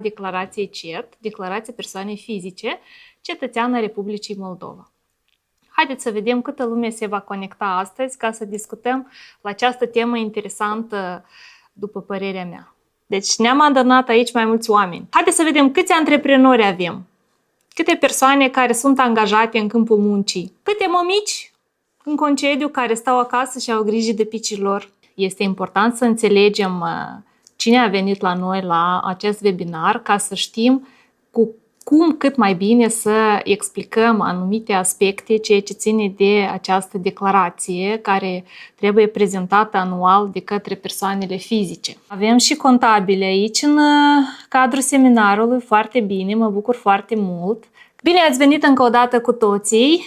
declarației CET, declarația persoanei fizice, cetățeană Republicii Moldova. Haideți să vedem câtă lume se va conecta astăzi ca să discutăm la această temă interesantă, după părerea mea. Deci ne-am adunat aici mai mulți oameni. Haideți să vedem câți antreprenori avem, câte persoane care sunt angajate în câmpul muncii, câte mămici în concediu care stau acasă și au grijă de picii lor. Este important să înțelegem cine a venit la noi la acest webinar ca să știm cum cât mai bine să explicăm anumite aspecte, ceea ce ține de această declarație care trebuie prezentată anual de către persoanele fizice. Avem și contabile aici în cadrul seminarului, foarte bine, mă bucur foarte mult. Bine ați venit încă o dată cu toții!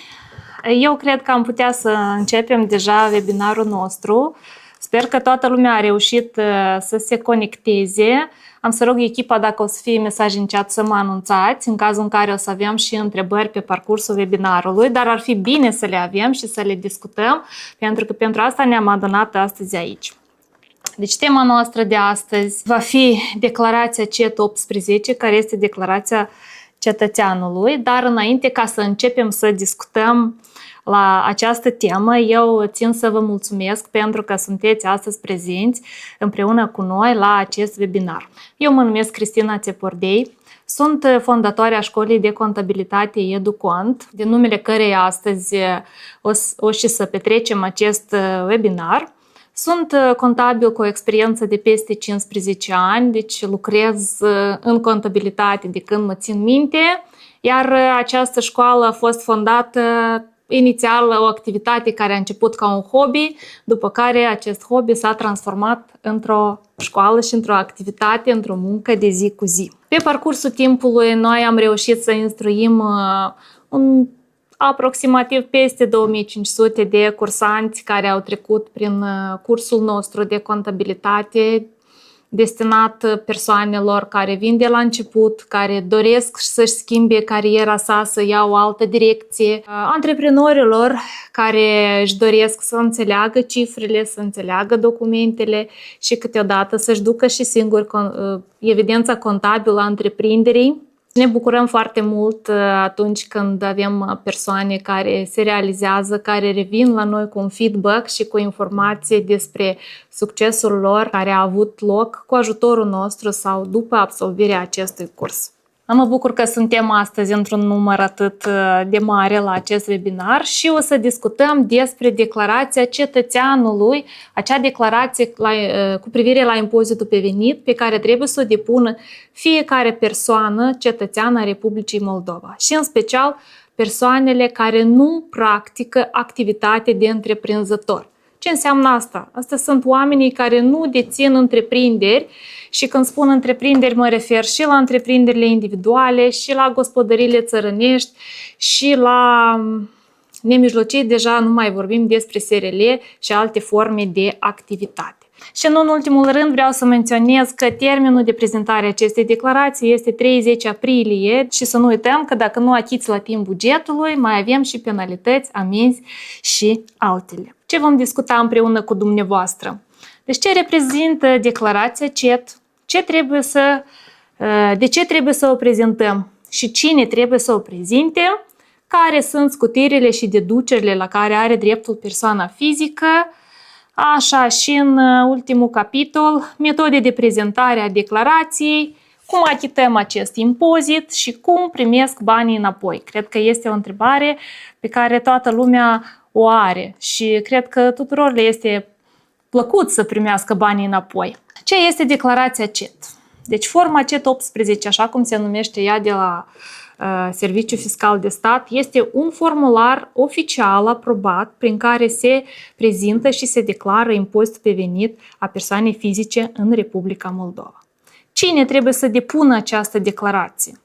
Eu cred că am putea să începem deja webinarul nostru. Sper că toată lumea a reușit să se conecteze. Am să rog echipa, dacă o să fie mesaj în chat, să mă anunțați, în cazul în care o să avem și întrebări pe parcursul webinarului, dar ar fi bine să le avem și să le discutăm, pentru că pentru asta ne-am adunat astăzi aici. Deci tema noastră de astăzi va fi declarația CET 18, care este declarația cetățeanului, dar înainte ca să începem să discutăm la această temă, eu țin să vă mulțumesc pentru că sunteți astăzi prezenți împreună cu noi la acest webinar. Eu mă numesc Cristina Țepordei, sunt fondatoarea școlii de contabilitate EduCont, de numele căreia astăzi o și să petrecem acest webinar. Sunt contabil cu o experiență de peste 15 ani, deci lucrez în contabilitate de când mă țin minte, iar această școală a fost fondată inițial o activitate care a început ca un hobby, după care acest hobby s-a transformat într-o școală și într-o activitate, într-o muncă de zi cu zi. Pe parcursul timpului noi am reușit să instruim aproximativ peste 2500 de cursanți care au trecut prin cursul nostru de contabilitate destinat persoanelor care vin de la început, care doresc să-și schimbe cariera sa, să ia o altă direcție, antreprenorilor care își doresc să înțeleagă cifrele, să înțeleagă documentele și câteodată să-și ducă și singur evidența contabilă a întreprinderii. Ne bucurăm foarte mult atunci când avem persoane care se realizează, care revin la noi cu un feedback și cu informații despre succesul lor care a avut loc cu ajutorul nostru sau după absolvirea acestui curs. Mă bucur că suntem astăzi într-un număr atât de mare la acest webinar și o să discutăm despre declarația cetățeanului, acea declarație cu privire la impozitul pe venit pe care trebuie să o depună fiecare persoană cetățeană a Republicii Moldova și în special persoanele care nu practică activitate de întreprinzător. Ce înseamnă asta? Asta sunt oamenii care nu dețin întreprinderi și când spun întreprinderi mă refer și la întreprinderile individuale, și la gospodăriile țărănești, și la nemijlocii, deja nu mai vorbim despre SRL și alte forme de activitate. Și în ultimul rând vreau să menționez că termenul de prezentare a acestei declarații este 30 aprilie și să nu uităm că dacă nu achiți la timp bugetului, mai avem și penalități, amenzi și altele. Ce vom discuta împreună cu dumneavoastră? Deci ce reprezintă declarația CET? De ce trebuie să o prezentăm? Și cine trebuie să o prezinte? Care sunt scutirile și deducerile la care are dreptul persoana fizică? Așa, și în ultimul capitol, metode de prezentare a declarației, cum achităm acest impozit și cum primesc banii înapoi. Cred că este o întrebare pe care toată lumea o are și cred că tuturor le este plăcut să primească banii înapoi. Ce este declarația CET? Deci forma CET 18, așa cum se numește ea de la Serviciul Fiscal de Stat, este un formular oficial aprobat prin care se prezintă și se declară impozitul pe venit a persoanei fizice în Republica Moldova. Cine trebuie să depună această declarație?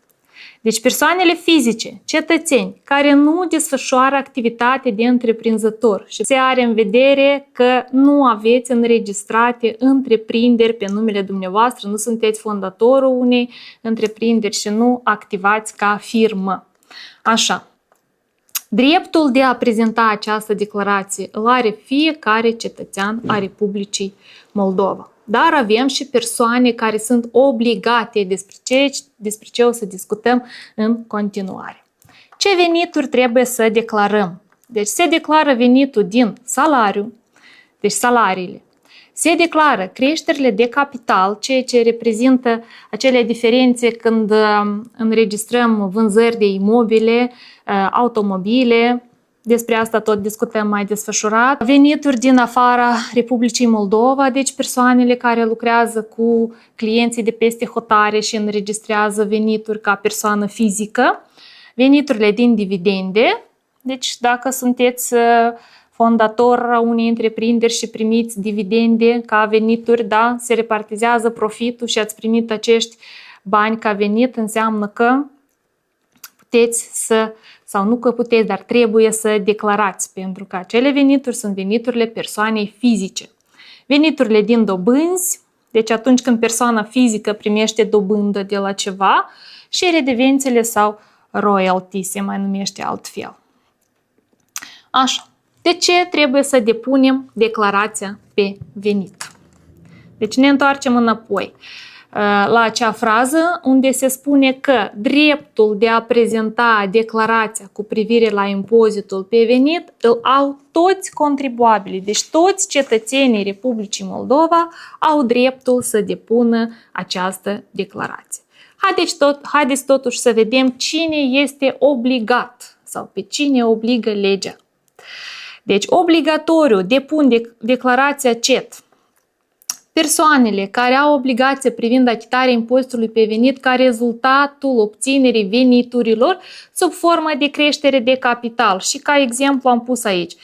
Deci persoanele fizice, cetățeni, care nu desfășoară activitate de întreprinzător și se are în vedere că nu aveți înregistrate întreprinderi pe numele dumneavoastră, nu sunteți fondatorul unei întreprinderi și nu activați ca firmă. Așa. Dreptul de a prezenta această declarație îl are fiecare cetățean a Republicii Moldova. dar avem și persoane care sunt obligate, despre ce o să discutăm în continuare. Ce venituri trebuie să declarăm? Deci se declară venitul din salariu, deci salariile. Se declară creșterile de capital, ceea ce reprezintă acele diferențe când înregistrăm vânzări de imobile, automobile. Despre asta tot discutăm mai desfășurat. Venituri din afara Republicii Moldova, deci persoanele care lucrează cu clienții de peste hotare și înregistrează venituri ca persoană fizică. Veniturile din dividende, deci dacă sunteți fondator a unei întreprinderi și primiți dividende ca venituri, da, se repartizează profitul și ați primit acești bani ca venit, înseamnă că puteți sau nu că puteți, dar trebuie să declarați, pentru că acele venituri sunt veniturile persoanei fizice. Veniturile din dobânzi, deci atunci când persoana fizică primește dobândă de la ceva, și redevențele sau royalty, se mai numește altfel. Așa. De ce trebuie să depunem declarația pe venit? Deci ne întoarcem înapoi la acea frază unde se spune că dreptul de a prezenta declarația cu privire la impozitul pe venit îl au toți contribuabilii, deci toți cetățenii Republicii Moldova au dreptul să depună această declarație. Haideți totuși să vedem cine este obligat sau pe cine obligă legea. Deci, obligatoriu depun declarația CET persoanele care au obligație privind achitarea impozitului pe venit ca rezultatul obținerii veniturilor sub formă de creștere de capital. Și ca exemplu am pus aici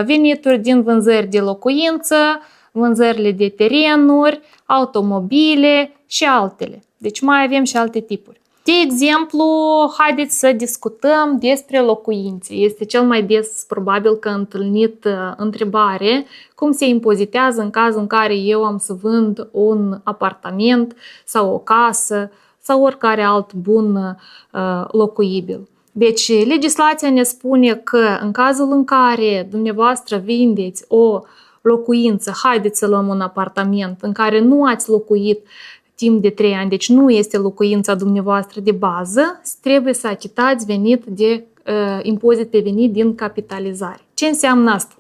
venituri din vânzări de locuință, vânzările de terenuri, automobile și altele. Deci mai avem și alte tipuri. De exemplu, haideți să discutăm despre locuințe. Este cel mai des probabil că întâlnit întrebare cum se impozitează în cazul în care eu am să vând un apartament sau o casă sau oricare alt bun locuibil. Deci, legislația ne spune că în cazul în care dumneavoastră vindeți o locuință, haideți să luăm un apartament în care nu ați locuit timp de 3 ani, deci nu este locuința dumneavoastră de bază, trebuie să achitați venit de impozit pe venit din capitalizare. Ce înseamnă asta?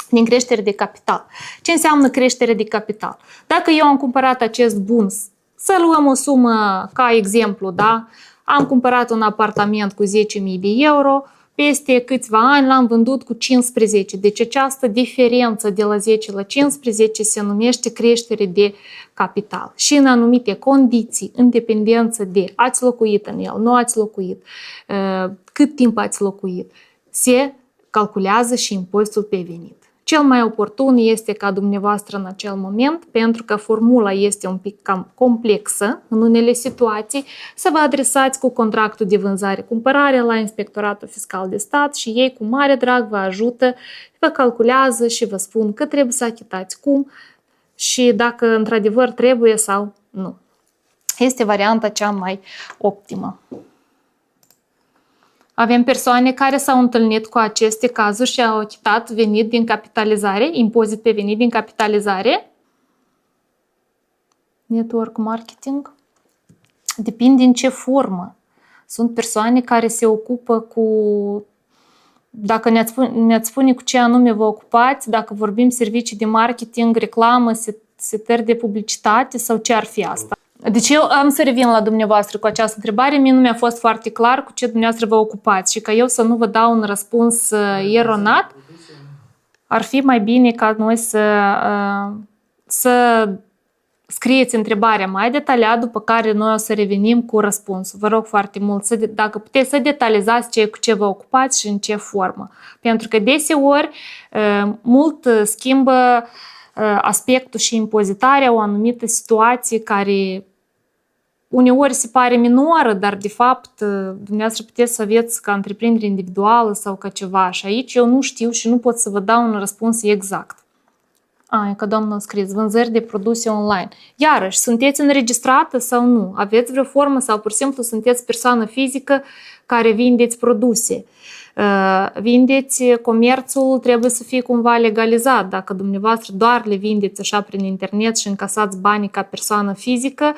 Din creștere de capital. Ce înseamnă creștere de capital? Dacă eu am cumpărat acest bun, să luăm o sumă ca exemplu, da? Am cumpărat un apartament cu 10.000 de euro, peste câțiva ani l-am vândut cu 15. Deci această diferență de la 10 la 15 se numește creștere de capital. Și în anumite condiții, în dependență de ați locuit în el, nu ați locuit, cât timp ați locuit, se calculează și impozitul pe venit. Cel mai oportun este ca dumneavoastră în acel moment, pentru că formula este un pic cam complexă în unele situații, să vă adresați cu contractul de vânzare-cumpărare la Inspectoratul Fiscal de Stat și ei cu mare drag vă ajută, vă calculează și vă spun că trebuie să achitați cum și dacă într-adevăr trebuie sau nu. Este varianta cea mai optimă. Avem persoane care s-au întâlnit cu aceste cazuri și au achitat venit din capitalizare, impozit pe venit din capitalizare. Network marketing. Depinde în ce formă. Sunt persoane care se ocupă cu, dacă ne-ați spune cu ce anume vă ocupați, dacă vorbim servicii de marketing, reclamă, setări de publicitate sau ce ar fi asta. Deci eu am să revin la dumneavoastră cu această întrebare. Mie nu mi-a fost foarte clar cu ce dumneavoastră vă ocupați și ca eu să nu vă dau un răspuns eronat, ar fi mai bine ca noi să scrieți întrebarea mai detaliat, după care noi o să revenim cu răspunsul. Vă rog foarte mult, dacă puteți să detalizați cu ce vă ocupați și în ce formă. Pentru că deseori mult schimbă aspectul și impozitarea o anumită situație care uneori se pare minoră, dar de fapt dumneavoastră puteți să aveți ca întreprindere individuală sau ca ceva și aici eu nu știu și nu pot să vă dau un răspuns exact. E că doamna a scris, vânzări de produse online. Iarăși, sunteți înregistrată sau nu? Aveți vreo formă sau pur și simplu sunteți persoană fizică care vindeți produse? Vindeți, comerțul trebuie să fie cumva legalizat. Dacă dumneavoastră doar le vindeți așa prin internet și încasați banii ca persoană fizică,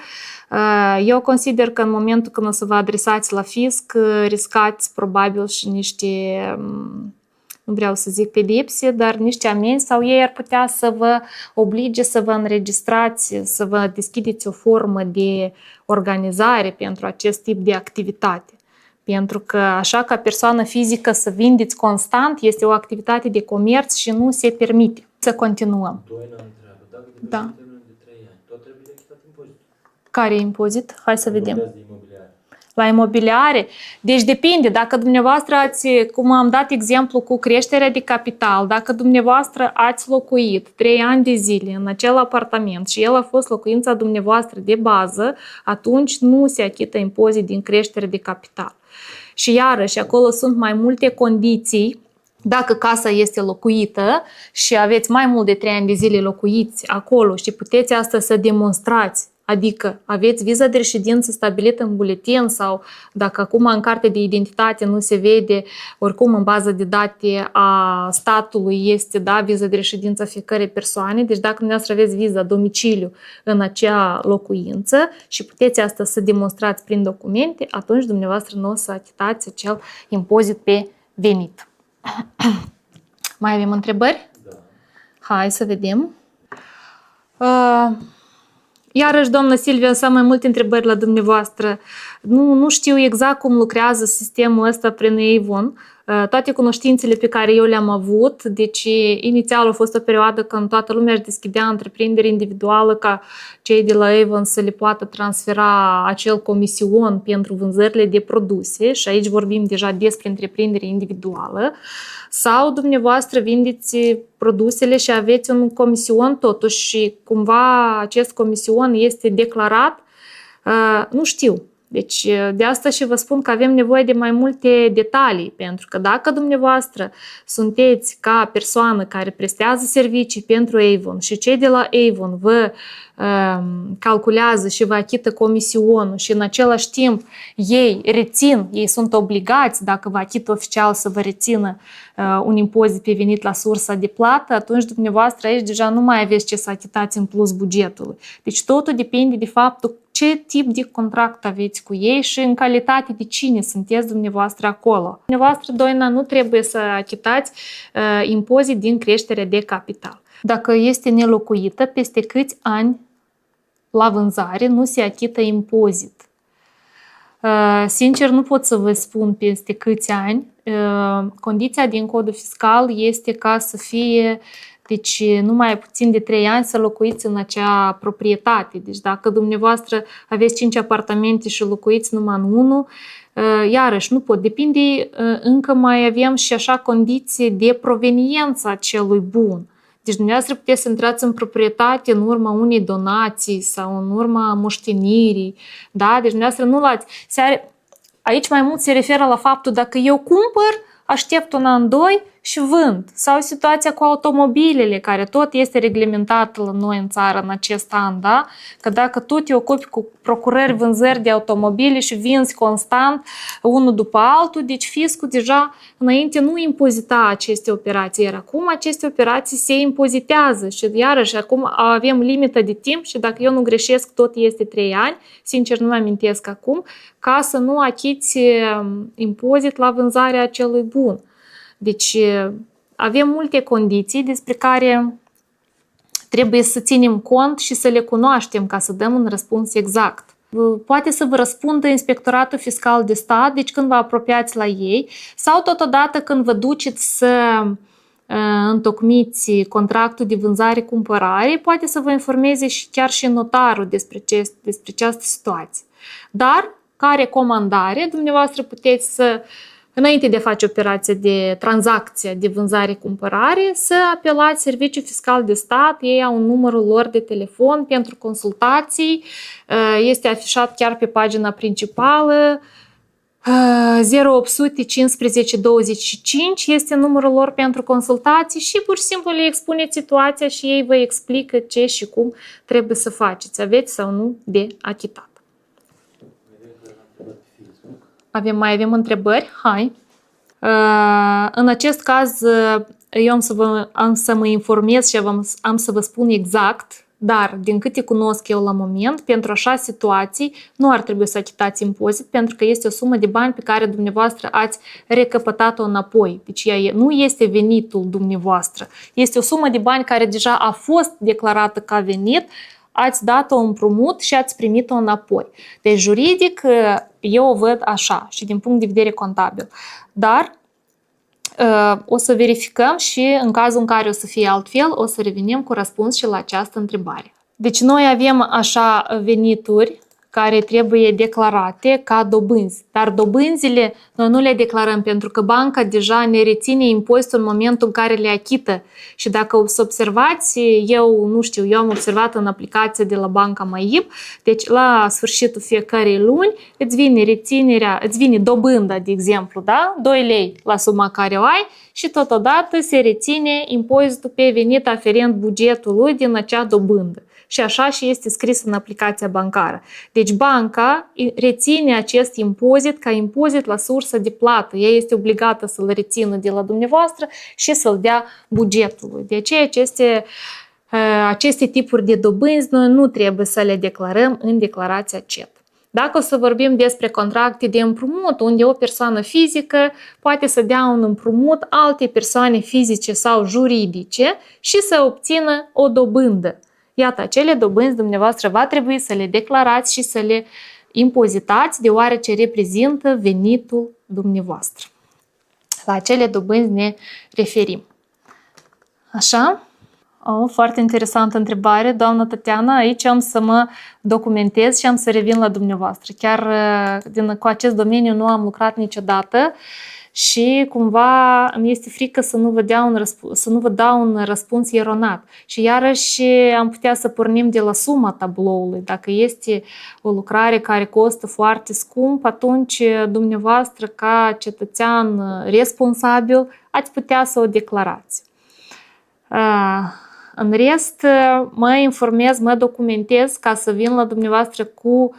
eu consider că în momentul când o să vă adresați la fisc, riscați probabil și niște, nu vreau să zic pedepse, dar niște amenzi sau ei ar putea să vă oblige să vă înregistrați, să vă deschideți o formă de organizare pentru acest tip de activitate. Pentru că așa ca persoană fizică să vindeți constant este o activitate de comerț și nu se permite. Să continuăm. Doina întreabă, dacă Da. termenul de 3 ani, tot trebuie achitat impozitul? Care e impozit? Hai să vedem. Vorbeați de imobiliare. La imobiliare? Deci depinde. Dacă dumneavoastră ați, cum am dat exemplu cu creșterea de capital, dacă dumneavoastră ați locuit 3 ani de zile în acel apartament și el a fost locuința dumneavoastră de bază, atunci nu se achită impozit din creștere de capital. Și iarăși, acolo sunt mai multe condiții. Dacă casa este locuită și aveți mai mult de 3 ani de zile locuiți acolo și puteți asta să demonstrați, adică aveți viză de reședință stabilită în buletin sau dacă acum în carte de identitate nu se vede, oricum în bază de date a statului este viză de reședință a fiecărei persoane, deci dacă dumneavoastră aveți viză domiciliu în acea locuință și puteți asta să demonstrați prin documente, atunci dumneavoastră nu o să achitați acel impozit pe venit. Mai avem întrebări? Da. Hai să vedem. Iarăși, doamnă Silvia, să am mai multe întrebări la dumneavoastră. Nu știu exact cum lucrează sistemul ăsta prin Avon. Toate cunoștințele pe care eu le-am avut, deci inițial a fost o perioadă când toată lumea își deschidea întreprindere individuală ca cei de la Avon să le poată transfera acel comision pentru vânzările de produse și aici vorbim deja despre întreprindere individuală. Sau dumneavoastră vindeți produsele și aveți un comision totuși și cumva acest comision este declarat, nu știu. Deci de asta și vă spun că avem nevoie de mai multe detalii, pentru că dacă dumneavoastră sunteți ca persoană care prestează servicii pentru Avon și cei de la Avon vă calculează și vă achită comisionul și în același timp ei sunt obligați, dacă vă achită oficial, să vă rețină un impozit pe venit la sursa de plată, atunci dumneavoastră aici deja nu mai aveți ce să achitați în plus bugetului. Deci totul depinde de faptul ce tip de contract aveți cu ei și în calitate de cine sunteți dumneavoastră acolo. Dumneavoastră, Doina, nu trebuie să achitați impozit din creșterea de capital. Dacă este nelocuită, peste câți ani la vânzare nu se achită impozit. Sincer, nu pot să vă spun peste câți ani. Condiția din codul fiscal este ca să fie, deci nu mai puțin de 3 ani să locuiți în acea proprietate. Deci dacă dumneavoastră aveți 5 apartamente și locuiți numai în unul, iarăși nu pot. Depinde, încă mai avem și așa condiții de proveniență a celui bun. Deci dumneavoastră puteți să intrați în proprietate în urma unei donații sau în urma moștenirii. Da? Deci dumneavoastră nu luați. Aici mai mult se referă la faptul dacă eu cumpăr, aștept un an, doi și vând. Sau situația cu automobilele, care tot este reglementată la noi în țară în acest an, da? Că dacă tu te ocupi cu procurări, vânzări de automobile și vinzi constant unul după altul, deci fiscul deja înainte nu impozita aceste operații, iar acum aceste operații se impozitează și iarăși acum avem limită de timp și dacă eu nu greșesc tot este 3 ani, sincer nu mă amintesc acum, ca să nu achiți impozit la vânzarea acelui bun. Deci avem multe condiții despre care trebuie să ținem cont și să le cunoaștem ca să dăm un răspuns exact. Poate să vă răspundă Inspectoratul Fiscal de Stat, deci când vă apropiați la ei, sau totodată când vă duceți să întocmiți contractul de vânzare-cumpărare, poate să vă informeze și chiar și notarul despre această situație. Dar, ca recomandare, dumneavoastră puteți să, înainte de a face operația de tranzacție de vânzare-cumpărare, să apelați Serviciul Fiscal de Stat, ei au numărul lor de telefon pentru consultații, este afișat chiar pe pagina principală, 0800 15 25 este numărul lor pentru consultații și pur și simplu le expuneți situația și ei vă explică ce și cum trebuie să faceți, aveți sau nu de achitat. Mai avem întrebări? Hai! În acest caz, eu am să mă informez și am să vă spun exact, dar din câte cunosc eu la moment, pentru așa situații nu ar trebui să achitați impozit, pentru că este o sumă de bani pe care dumneavoastră ați recăpătat-o înapoi. Deci ea nu este venitul dumneavoastră, este o sumă de bani care deja a fost declarată ca venit, ați dat-o împrumut și ați primit-o înapoi. Deci juridic eu o văd așa și din punct de vedere contabil. Dar o să verificăm și în cazul în care o să fie altfel, o să revenim cu răspuns și la această întrebare. Deci noi avem așa venituri care trebuie declarate ca dobânzi. Dar dobânzile noi nu le declarăm pentru că banca deja ne reține impozitul în momentul în care le achită. Și dacă o să observați, eu am observat în aplicația de la Banca MAIB, deci la sfârșitul fiecărei luni îți vine dobânda, de exemplu, da? 2 lei la suma care o ai și totodată se reține impozitul pe venit aferent bugetului din acea dobândă. Și așa și este scris în aplicația bancară. Deci banca reține acest impozit ca impozit la sursă de plată. Ea este obligată să-l rețină de la dumneavoastră și să-l dea bugetului. De aceea aceste tipuri de dobânzi noi nu trebuie să le declarăm în declarația CET. Dacă o să vorbim despre contracte de împrumut, unde o persoană fizică poate să dea un împrumut alte persoane fizice sau juridice și să obțină o dobândă. Iată, acele dobânzi dumneavoastră va trebui să le declarați și să le impozitați, deoarece reprezintă venitul dumneavoastră. La acele dobânzi ne referim. Așa? Foarte interesantă întrebare, doamnă Tatiana. Aici am să mă documentez și am să revin la dumneavoastră. Chiar cu acest domeniu nu am lucrat niciodată și cumva mi este frică să nu vă dau un răspuns eronat. Și iarăși am putea să pornim de la suma tabloului. Dacă este o lucrare care costă foarte scump, atunci dumneavoastră ca cetățean responsabil ați putea să o declarați. În rest, mă informez, mă documentez ca să vin la dumneavoastră cu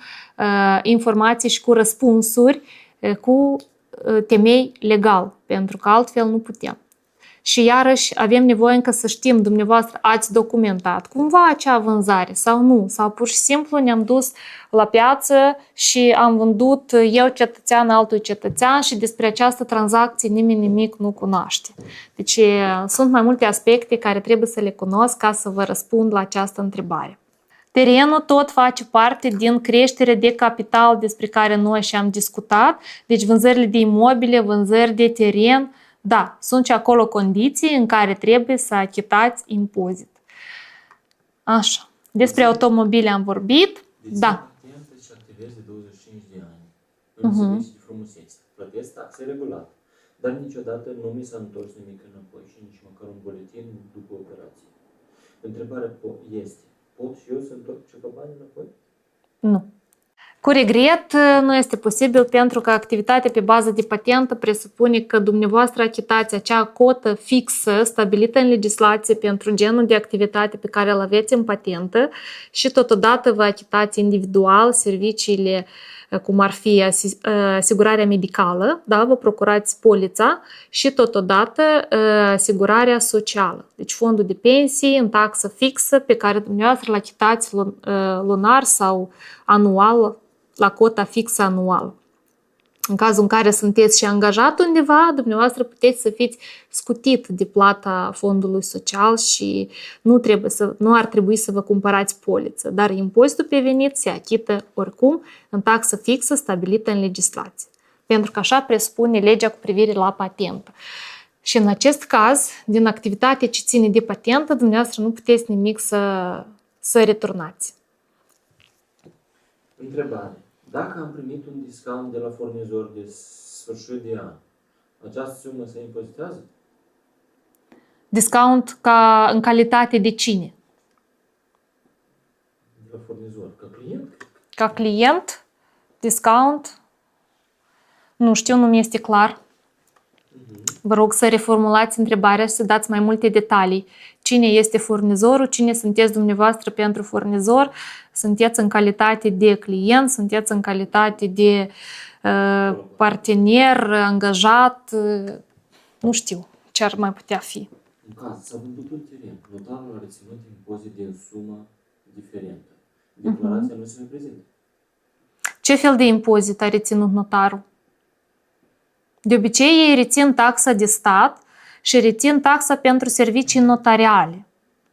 informații și cu răspunsuri cu temei legal, pentru că altfel nu putem. Și iarăși avem nevoie încă să știm, dumneavoastră ați documentat cumva acea vânzare sau nu, sau pur și simplu ne-am dus la piață și am vândut eu cetățean altui cetățean și despre această tranzacție nimeni nimic nu cunoaște. Deci sunt mai multe aspecte care trebuie să le cunosc ca să vă răspund la această întrebare. Terenul tot face parte din creșterea de capital despre care noi și-am discutat, deci vânzările de imobile, vânzări de teren, da, sunt și acolo condiții în care trebuie să achitați impozit. Așa. Despre automobile am vorbit. Da. Și activezi de 25 de ani în servicii de frumusețe. Plătesc taxe regulat. Dar niciodată nu mi s-a întors nimic înapoi și nici măcar un buletin după operație. Întrebarea este, pot și eu să întorc ceva bani înapoi? Nu. Cu regret, nu este posibil pentru că activitatea pe bază de patentă presupune că dumneavoastră achitați acea cotă fixă stabilită în legislație pentru genul de activitate pe care îl aveți în patentă și totodată vă achitați individual serviciile cum ar fi asigurarea medicală, da? Vă procurați polița și totodată asigurarea socială. Deci fondul de pensii în taxă fixă pe care dumneavoastră îl achitați lunar sau anual la cota fixă anuală. În cazul în care sunteți și angajat undeva, dumneavoastră puteți să fiți scutit de plata fondului social și nu ar trebui să vă cumpărați poliță. Dar impozitul pe venit se achită oricum în taxă fixă stabilită în legislație. Pentru că așa presupune legea cu privire la patentă. Și în acest caz, din activitatea ce ține de patentă, dumneavoastră nu puteți nimic să returnați. Întrebare. Dacă am primit un discount de la furnizor de sfârșit de an, această sumă se impozitează? Discount în calitate de cine? De la furnizor. Ca client? Ca client? Discount? Nu știu, nu mi este clar. Vă rog să reformulați întrebarea și să dați mai multe detalii. cine este furnizorul, cine sunteți dumneavoastră pentru furnizor, sunteți în calitate de client, sunteți în calitate de partener, angajat, nu știu ce ar mai putea fi. În caz s-a vândut un teren, notarul a reținut impozit din sumă diferentă. Declarația nu se mai prezintă. Ce fel de impozit a reținut notarul? De obicei ei rețin taxa de stat și rețin taxa pentru servicii notariale.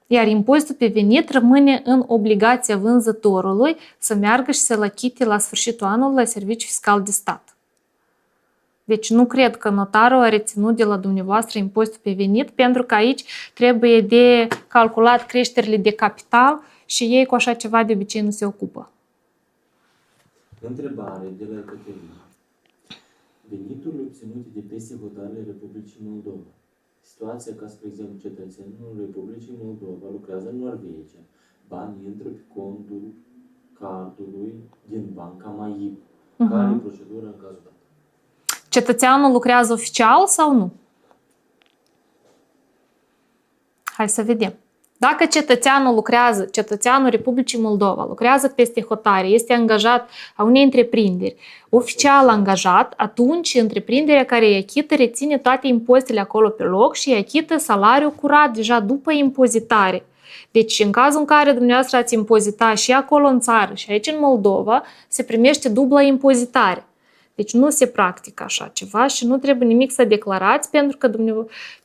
Iar impozitul pe venit rămâne în obligația vânzătorului să meargă și să-l achite la sfârșitul anului la serviciul fiscal de stat. Deci nu cred că notarul a reținut de la dumneavoastră impozitul pe venit, pentru că aici trebuie de calculat creșterile de capital și ei cu așa ceva de obicei nu se ocupă. Întrebare de la Ecaterina. Veniturile obținute de peste hotărârile Republicii Moldova. Situația ca, spre exemplu, cetățenul Republicii Moldova lucrează în Norvegia. Banii intră pe contul cardului din banca MAIB. Care e procedura în cazul dat? Cetățeanul lucrează oficial sau nu? Hai să vedem. Dacă cetățeanul Republicii Moldova lucrează peste hotare, este angajat a unei întreprinderi, oficial angajat, atunci întreprinderea care îi achită reține toate impozitele acolo pe loc și îi achită salariul curat deja după impozitare. Deci în cazul în care dumneavoastră ați impozita și acolo în țară și aici în Moldova, se primește dublă impozitare. Deci nu se practică așa ceva și nu trebuie nimic să declarați pentru că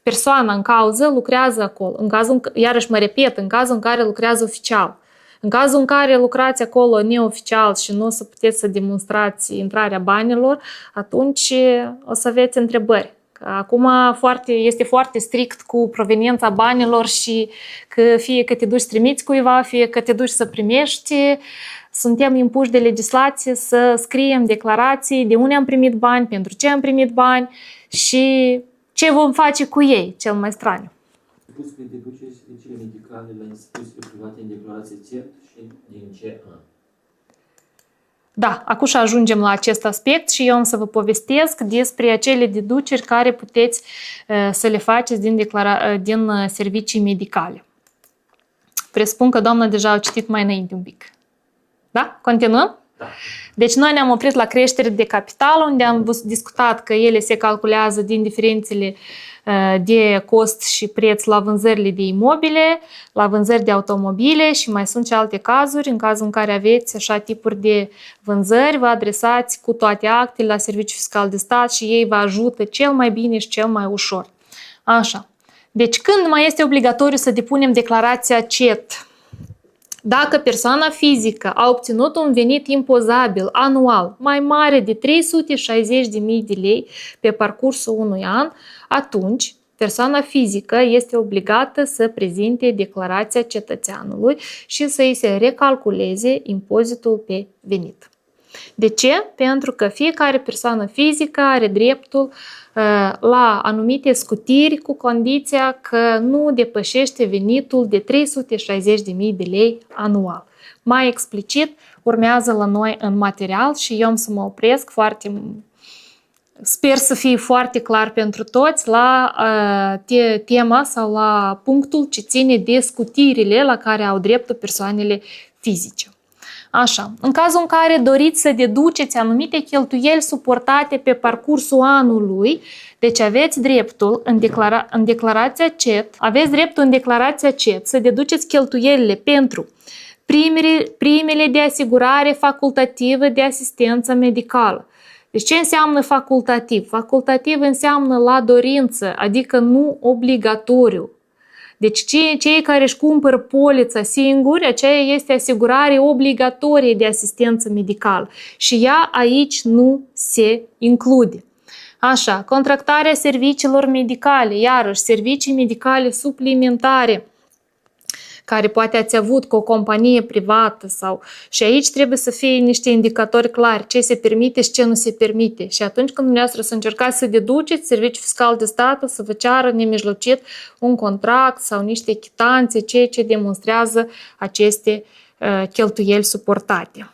persoana în cauză lucrează acolo. Iarăși mă repet, în cazul în care lucrează oficial. În cazul în care lucrați acolo neoficial și nu o să puteți să demonstrați intrarea banilor, atunci o să aveți întrebări. Acum este foarte strict cu proveniența banilor și că fie că te duci să trimiți cuiva, fie că te duci să primești. Suntem impuși de legislație să scriem declarații de unde am primit bani, pentru ce am primit bani și ce vom face cu ei, cel mai straniu. Pus pe deduceri serviciile medicale la instituțiile private în declarație CERT și din ce an? Da, acum ajungem la acest aspect și eu am să vă povestesc despre acele deduceri care puteți să le faceți din servicii medicale. Presupun că doamna deja a citit mai înainte un pic. Da? Continuăm? Da. Deci noi ne-am oprit la creștere de capital, unde am discutat că ele se calculează din diferențele de cost și preț la vânzările de imobile, la vânzări de automobile și mai sunt și alte cazuri. În cazul în care aveți așa tipuri de vânzări, vă adresați cu toate actele la Serviciul Fiscal de Stat și ei vă ajută cel mai bine și cel mai ușor. Așa. Deci când mai este obligatoriu să depunem declarația CET? Dacă persoana fizică a obținut un venit impozabil anual mai mare de 360.000 de lei pe parcursul unui an, atunci persoana fizică este obligată să prezinte declarația cetățeanului și să îi se recalculeze impozitul pe venit. De ce? Pentru că fiecare persoană fizică are dreptul la anumite scutiri cu condiția că nu depășește venitul de 360.000 de lei anual. Mai explicit, urmează la noi în material și eu am să mă opresc sper să fie foarte clar pentru toți la tema sau la punctul ce ține de scutirile la care au dreptul persoanele fizice. Așa, în cazul în care doriți să deduceți anumite cheltuieli suportate pe parcursul anului, deci aveți dreptul în declarația CET, să deduceți cheltuielile pentru primele de asigurare facultativă de asistență medicală. Deci ce înseamnă facultativ? Facultativ înseamnă la dorință, adică nu obligatoriu. Deci cei care își cumpără polița singuri, aceea este asigurare obligatorie de asistență medicală și ea aici nu se include. Așa, contractarea serviciilor medicale, iarăși servicii medicale suplimentare care poate ați avut cu o companie privată și aici trebuie să fie niște indicatori clari, ce se permite și ce nu se permite. Și atunci când dumneavoastră să încercați să deduceți, Serviciul Fiscal de Stat o să vă ceară nemijlocit un contract sau niște chitanțe, ceea ce demonstrează aceste cheltuieli suportate.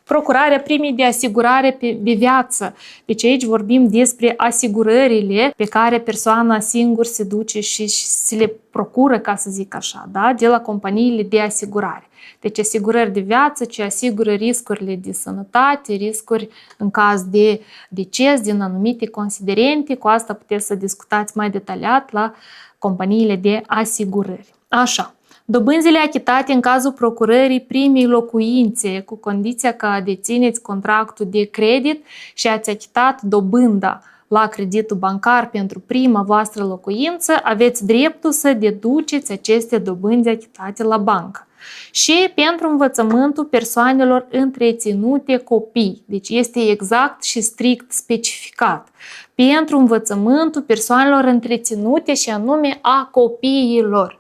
procurarea primei de asigurare de viață. Deci aici vorbim despre asigurările pe care persoana singur se duce și se le procură, ca să zic așa, da? De la companiile de asigurare. Deci asigurări de viață ce asigură riscurile de sănătate, riscuri în caz de deces din anumite considerente. Cu asta puteți să discutați mai detaliat la companiile de asigurări. Așa. Dobânzile achitate în cazul procurării primei locuințe, cu condiția că dețineți contractul de credit și ați achitat dobânda la creditul bancar pentru prima voastră locuință, aveți dreptul să deduceți aceste dobânzi achitate la bancă. Și pentru învățământul persoanelor întreținute copii. Deci este exact și strict specificat. Pentru învățământul persoanelor întreținute și anume a copiilor.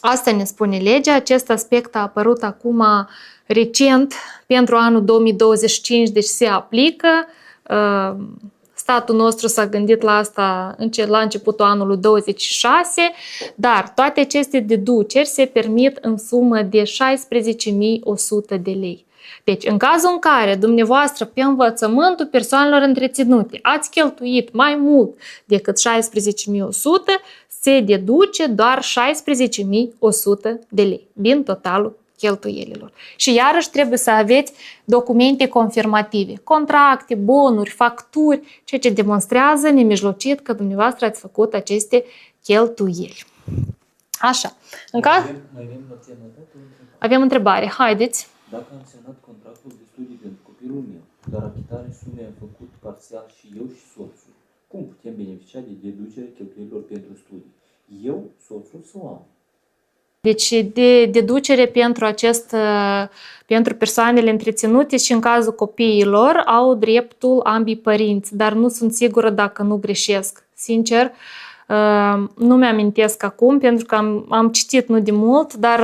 Asta ne spune legea, acest aspect a apărut acum recent pentru anul 2025, deci se aplică. Statul nostru s-a gândit la asta la începutul anului 26, dar toate aceste deduceri se permit în sumă de 16.100 de lei. Deci, în cazul în care dumneavoastră pe învățământul persoanelor întreținute ați cheltuit mai mult decât 16.100, se deduce doar 16.100 de lei din totalul cheltuielilor. Și iarăși trebuie să aveți documente confirmative, contracte, bonuri, facturi, ceea ce demonstrează nemijlocit că dumneavoastră ați făcut aceste cheltuieli. Așa. Avem întrebare. Haideți. Dacă am semnat contractul de studii pentru copilul meu, dar achitarea sumei am făcut parțial și eu și soțul, cum putem beneficia de deducere cheltuielilor pentru studii? Eu, soțul sau am? Deci de deducere pentru persoanele întreținute și în cazul copiilor au dreptul ambii părinți, dar nu sunt sigură dacă nu greșesc. Sincer, nu mi-amintesc acum pentru că am citit nu de mult, dar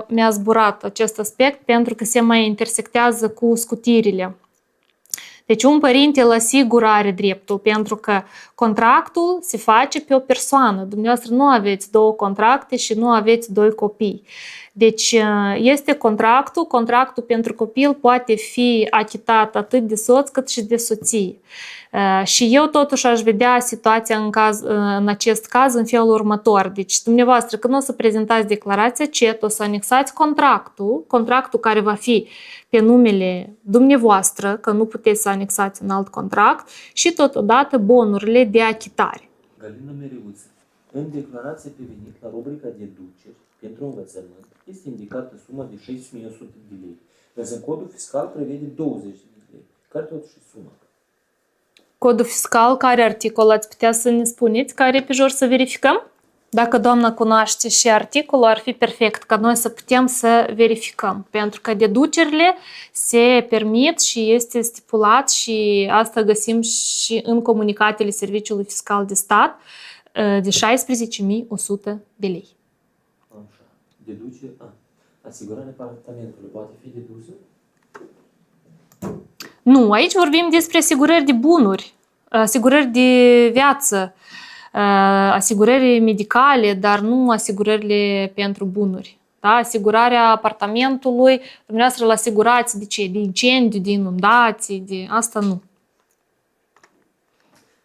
mi-a zburat acest aspect pentru că se mai intersectează cu scutirile. Deci un părinte la sigur are dreptul pentru că contractul se face pe o persoană. Dumneavoastră nu aveți două contracte și nu aveți doi copii. Deci este contractul pentru copil poate fi achitat atât de soț cât și de soție. Și eu totuși aș vedea situația în acest caz în felul următor. Deci dumneavoastră când o să prezentați declarația CET, o să anexați contractul care va fi pe numele dumneavoastră, că nu puteți să anexați un alt contract, și totodată bonurile de achitare. Galina Mereuță, în declarația pe venit la rubrica deduceri pentru învățământ este indicată suma de 6.100 de lei, însă codul fiscal prevede 20 de lei. Care totuși e suma? Codul fiscal, care articol ați putea să ne spuneți? Care pe jur să verificăm? Dacă doamna cunoaște și articolul, ar fi perfect ca noi să putem să verificăm. Pentru că deducerile se permit și este stipulat și asta găsim și în comunicatele Serviciului Fiscal de Stat de 16.100 de lei. Așa. Deducere. Asigurarea apartamentului poate fi dedusă? Nu, aici vorbim despre asigurări de bunuri, asigurări de viață, asigurări medicale, dar nu asigurările pentru bunuri. Da? Asigurarea apartamentului, dumneavoastră îl asigurați de ce? De incendiu, de inundații, de asta nu.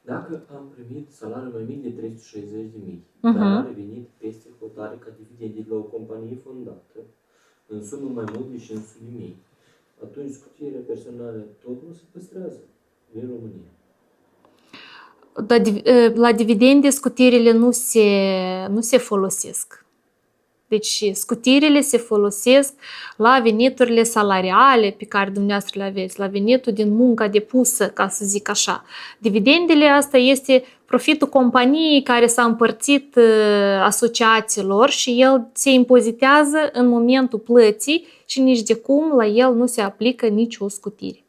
Dacă am primit salariu mai mic de 360.000, dar am revenit peste hotare ca dividende de la o companie fondată, în sumă mai mult de 500.000, atunci scutierea personală tot nu se păstrează în România. La dividende scutirile nu se folosesc. Deci scutirile se folosesc la veniturile salariale pe care dumneavoastră le aveți, la venitul din munca depusă, ca să zic așa. Dividendele, asta este profitul companiei care s-a împărțit asociațiilor și el se impozitează în momentul plății și nici de cum la el nu se aplică nicio scutire.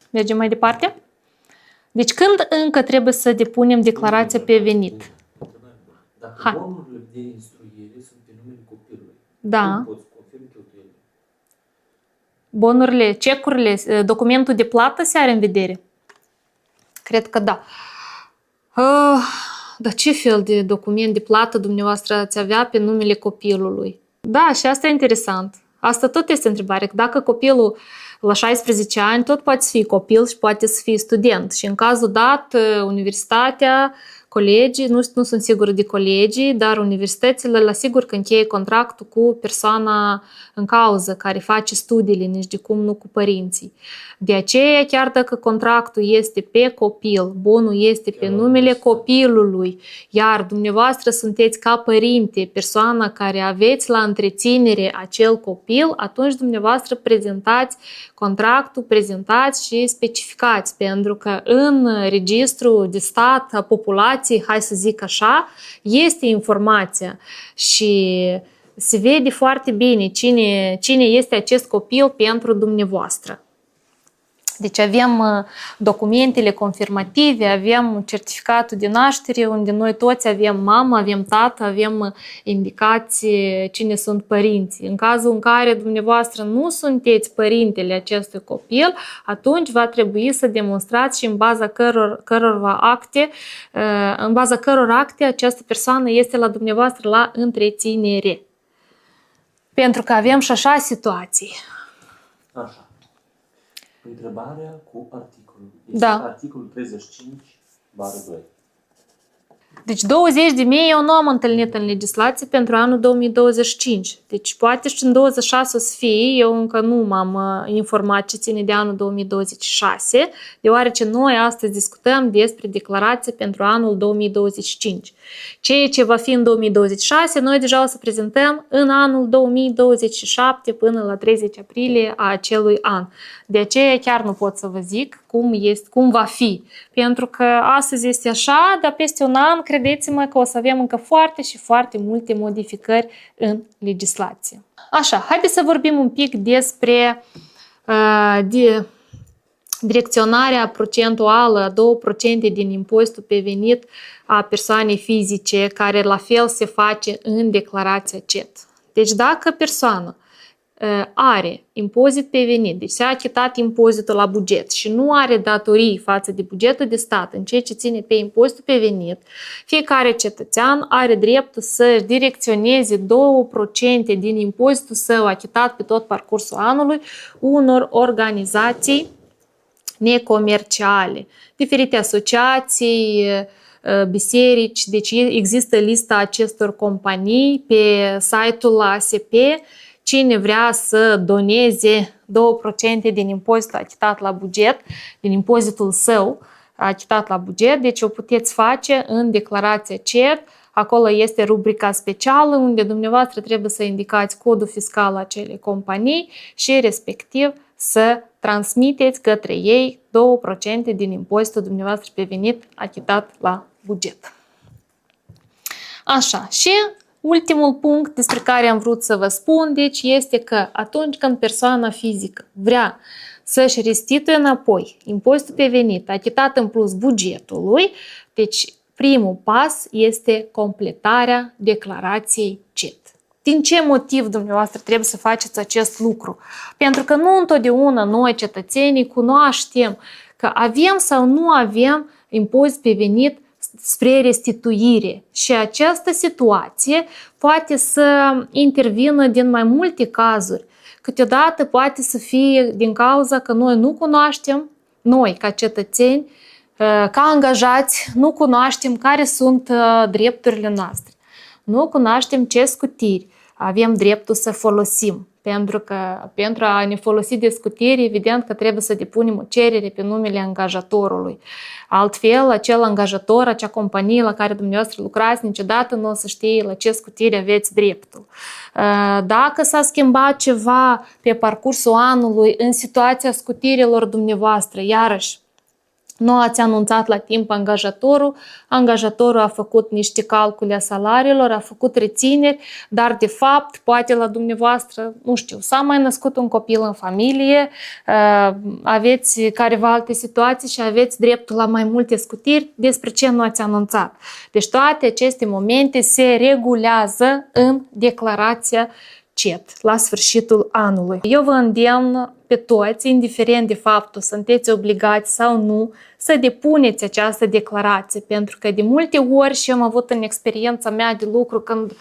Mergem mai departe? Deci când încă trebuie să depunem declarația pe venit? Dacă bonurile de instruire sunt pe numele copilului, da. cum poți confirma cheltuielile? Bonurile, cecurile, documentul de plată se are în vedere? Cred că da. Dar ce fel de document de plată dumneavoastră ați avea pe numele copilului? Da, și asta e interesant. Asta tot este întrebare. Dacă copilul la 16 ani tot poate să fie copil și poate să fie student. Și în cazul dat, universitatea, colegii, nu sunt sigură de colegii, dar universitățile la sigur că încheie contractul cu persoana în cauză care face studiile, nici de cum nu cu părinții. De aceea, chiar dacă contractul este pe copil, bonul este pe numele copilului, iar dumneavoastră sunteți ca părinte, persoana care aveți la întreținere acel copil, atunci dumneavoastră prezentați contractul, prezentați și specificați, pentru că în registrul de stat a populației, hai să zic așa, este informația și se vede foarte bine cine este acest copil pentru dumneavoastră. Deci avem documentele confirmative, avem certificatul de naștere, unde noi toți avem mamă, avem tată, avem indicați cine sunt părinții. În cazul în care dumneavoastră nu sunteți părintele acestui copil, atunci va trebui să demonstrați și în baza căror acte această persoană este la dumneavoastră la întreținere. Pentru că avem și așa situații. Așa. Întrebarea cu articolul. Da. Articolul 35/2. Deci 20.000 eu nu am întâlnit în legislație pentru anul 2025. Deci poate și în 26 o să fie, eu încă nu m-am informat ce ține de anul 2026, deoarece noi astăzi discutăm despre declarație pentru anul 2025. Ceea ce va fi în 2026, noi deja o să prezentăm în anul 2027 până la 30 aprilie a acelui an. De aceea chiar nu pot să vă zic cum va fi. Pentru că astăzi este așa, dar peste un an, credeți-mă că o să avem încă foarte și foarte multe modificări în legislație. Așa, haideți să vorbim un pic despre direcționarea procentuală a 2% din impozitul pe venit a persoanei fizice, care la fel se face în declarația CET. Deci dacă persoana are impozit pe venit, deci s-a achitat impozitul la buget și nu are datorii față de bugetul de stat în ceea ce ține pe impozitul pe venit, fiecare cetățean are dreptul să-și direcționeze 2% din impozitul său achitat pe tot parcursul anului unor organizații necomerciale, diferite asociații, biserici, deci există lista acestor companii pe site-ul ASP. Cine vrea să doneze 2% din impozitul achitat la buget, din impozitul său achitat la buget, deci o puteți face în declarația CET. Acolo este rubrica specială unde dumneavoastră trebuie să indicați codul fiscal acelei companii și respectiv să transmiteți către ei 2% din impozitul dumneavoastră pe venit achitat la buget. Așa, și ultimul punct despre care am vrut să vă spun, deci, este că atunci când persoana fizică vrea să-și restituie înapoi impozitul pe venit achitat în plus bugetului, deci primul pas este completarea declarației CET. Din ce motiv dumneavoastră trebuie să faceți acest lucru? Pentru că nu întotdeauna noi, cetățenii, cunoaștem că avem sau nu avem impozit pe venit spre restituire. Și această situație poate să intervină din mai multe cazuri. Câteodată poate să fie din cauza că noi nu cunoaștem, noi ca cetățeni, ca angajați, nu cunoaștem care sunt drepturile noastre. Nu cunoaștem ce scutiri avem dreptul să folosim. Pentru că pentru a ne folosi de scutiri, evident că trebuie să depunem o cerere pe numele angajatorului. Altfel, acel angajator, acea companie la care dumneavoastră lucrați, niciodată nu o să știe la ce scutiri aveți dreptul. Dacă s-a schimbat ceva pe parcursul anului în situația scutirilor dumneavoastră, iarăși, nu ați anunțat la timp angajatorul a făcut niște calcule a salariilor, a făcut rețineri, dar de fapt, poate la dumneavoastră, nu știu, s-a mai născut un copil în familie, aveți careva alte situații și aveți dreptul la mai multe scutiri despre ce nu ați anunțat. Deci toate aceste momente se regulează în declarația CET la sfârșitul anului. Eu vă îndemn pe toți, indiferent de faptul sunteți obligați sau nu să depuneți această declarație, pentru că de multe ori și am avut în experiența mea de lucru când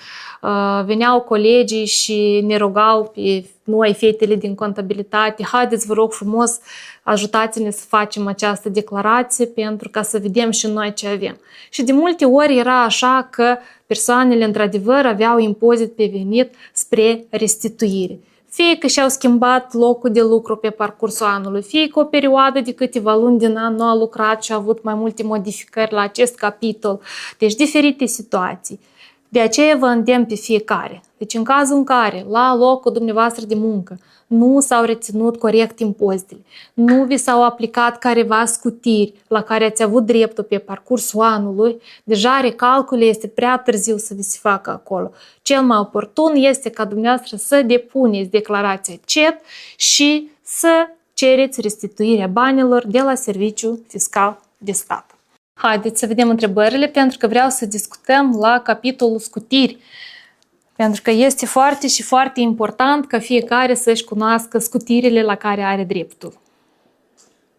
veneau colegii și ne rugau pe noi, fetele din contabilitate, haideți, vă rog frumos, ajutați-ne să facem această declarație pentru ca să vedem și noi ce avem. Și de multe ori era așa că persoanele într-adevăr aveau impozit pe venit spre restituire. Fie că și-au schimbat locul de lucru pe parcursul anului, fie că o perioadă de câteva luni din an nu a lucrat și a avut mai multe modificări la acest capitol. Deci diferite situații. De aceea vă îndemn pe fiecare. Deci în cazul în care la locul dumneavoastră de muncă nu s-au reținut corect impozitele, nu vi s-au aplicat careva scutiri la care ați avut dreptul pe parcursul anului, deja recalculul este prea târziu să vi se facă acolo. Cel mai oportun este ca dumneavoastră să depuneți declarația CET și să cereți restituirea banilor de la Serviciul Fiscal de Stat. Haideți să vedem întrebările, pentru că vreau să discutăm la capitolul scutiri. Pentru că este foarte și foarte important ca fiecare să-și cunoască scutirile la care are dreptul.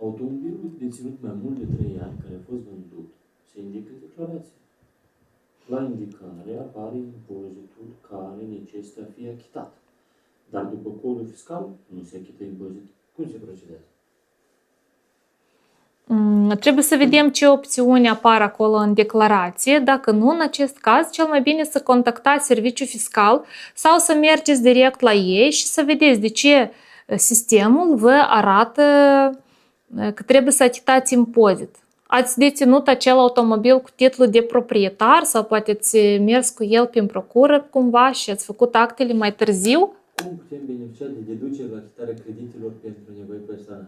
Automobilul deținut mai mult de 3 ani care a fost vândut, se indică declarația. La indicare apare impozitul care necesită a fi achitat. Dar după codul fiscal nu se achită impozit. Cum se procedează? Trebuie să vedem ce opțiuni apar acolo în declarație. Dacă nu, în acest caz, cel mai bine să contactați serviciul fiscal sau să mergeți direct la ei și să vedeți de ce sistemul vă arată că trebuie să achitați impozit. Ați deținut acel automobil cu titlul de proprietar sau poate ați mers cu el prin procură cumva și ați făcut actele mai târziu? Cum putem beneficia de deducere la achitarea creditelor pentru nevoi personale?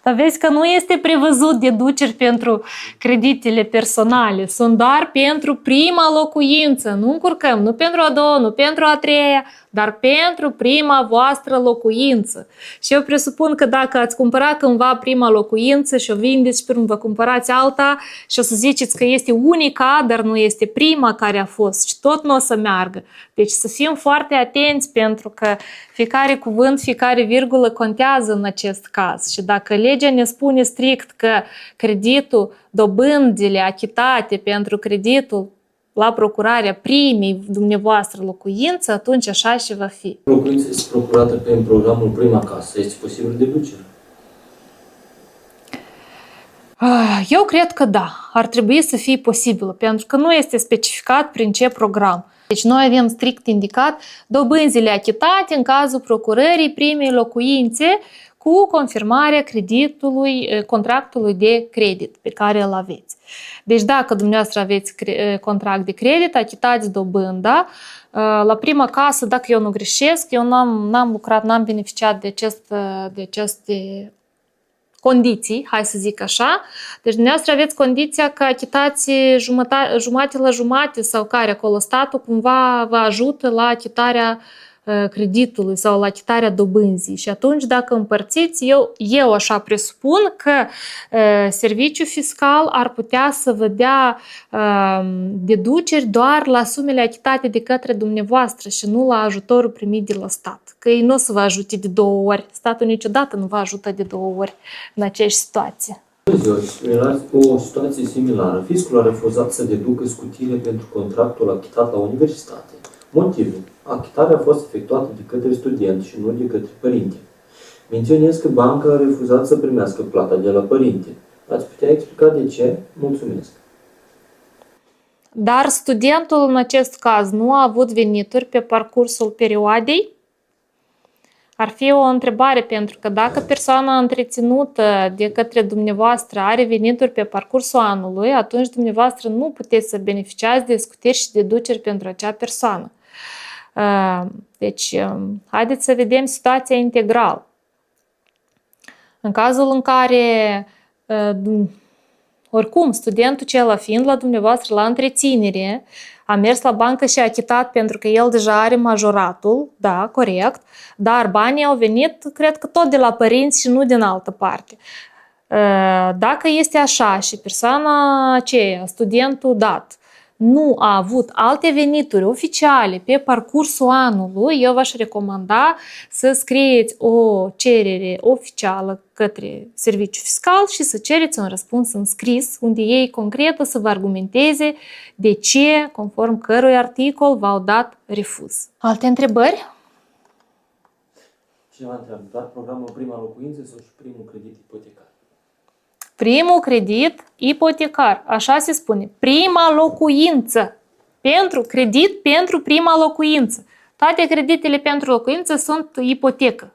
Dar vezi că nu este prevăzut deduceri pentru creditele personale, sunt doar pentru prima locuință, nu încurcăm, nu pentru a doua, nu pentru a treia, dar pentru prima voastră locuință. Și eu presupun că dacă ați cumpărat cândva prima locuință și o vindeți și vă cumpărați alta și o să ziceți că este unica, dar nu este prima care a fost și tot nu o să meargă. Deci să fim foarte atenți pentru că fiecare cuvânt, fiecare virgulă contează în acest caz. Și dacă legea ne spune strict că creditul, dobândile achitate pentru creditul la procurarea primei dumneavoastră locuință, atunci așa și va fi. Locuința este procurată prin programul Prima Casă. Este posibil deducere? Eu cred că da, ar trebui să fie posibil, pentru că nu este specificat prin ce program. Deci noi avem strict indicat dobânzile achitate în cazul procurării primei locuințe cu confirmarea creditului, contractului de credit pe care îl aveți. Deci dacă dumneavoastră aveți contract de credit, achitați dobânda. La prima casă, dacă eu nu greșesc, eu n-am lucrat, n-am beneficiat de aceste condiții, hai să zic așa. Deci dumneavoastră aveți condiția că achitați jumătate la jumătate sau care acolo statul cumva vă ajută la achitarea creditului sau la achitarea dobânzii. Și atunci dacă împărțiți, eu așa presupun că serviciul fiscal ar putea să vă dea deduceri doar la sumele achitate de către dumneavoastră și nu la ajutorul primit de la stat. Că ei nu o să vă ajute de 2 ori. Statul niciodată nu vă ajută de 2 ori în aceeași situație. O situație similară. Fiscul a refuzat să deducă scutire pentru contractul achitat la universitate. Motivul. Achitarea a fost efectuată de către student și nu de către părinte. Menționez că banca a refuzat să primească plata de la părinte. Ați putea explica de ce? Mulțumesc. Dar studentul în acest caz nu a avut venituri pe parcursul perioadei? Ar fi o întrebare, pentru că dacă persoana întreținută de către dumneavoastră are venituri pe parcursul anului, atunci dumneavoastră nu puteți să beneficiați de scutiri și deduceri pentru acea persoană. Deci, haideți să vedem situația integral. În cazul în care, oricum, studentul acela fiind la dumneavoastră la întreținere, a mers la bancă și a achitat pentru că el deja are majoratul, da, corect, dar banii au venit, cred că tot de la părinți și nu din altă parte. Dacă este așa și persoana aceea, studentul dat, nu a avut alte venituri oficiale pe parcursul anului, eu v-aș recomanda să scrieți o cerere oficială către serviciul fiscal și să cereți un răspuns în scris, unde ei concret o să vă argumenteze de ce, conform cărui articol, v-au dat refuz. Alte întrebări? Cineva întreabă, doar programul prima locuință sau și primul credit ipotecar? Primul credit ipotecar, așa se spune, prima locuință, pentru credit pentru prima locuință. Toate creditele pentru locuință sunt ipotecă.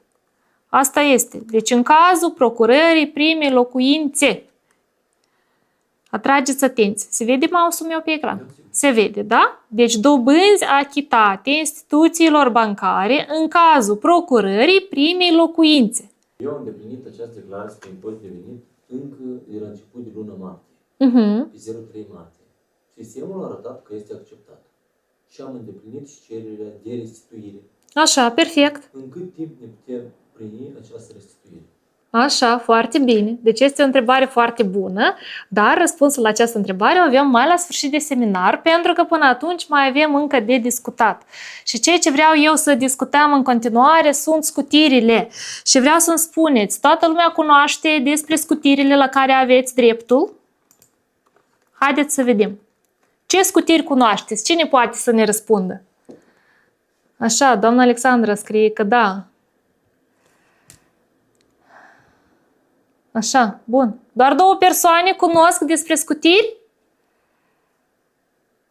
Asta este. Deci în cazul procurării primei locuințe. Atrageți atenție. Se vede mouse-ul meu pe ecran? Se vede, da? Deci dobânzi achitate instituțiilor bancare în cazul procurării primei locuințe. Eu am îndeplinit această declarație pe impozit de venit încă de la început de lună martie, pe 03 martie. Sistemul a arătat că este acceptat și am îndeplinit și cererea de restituire. Așa, perfect. În cât timp ne putem primi această restituire? Așa, foarte bine. Deci este o întrebare foarte bună, dar răspunsul la această întrebare o avem mai la sfârșit de seminar, pentru că până atunci mai avem încă de discutat. Și ceea ce vreau eu să discutăm în continuare sunt scutirile. Și vreau să-mi spuneți, toată lumea cunoaște despre scutirile la care aveți dreptul? Haideți să vedem. Ce scutiri cunoașteți? Cine poate să ne răspundă? Așa, doamna Alexandra scrie că da. Așa, bun. Doar 2 persoane cunosc despre scutiri?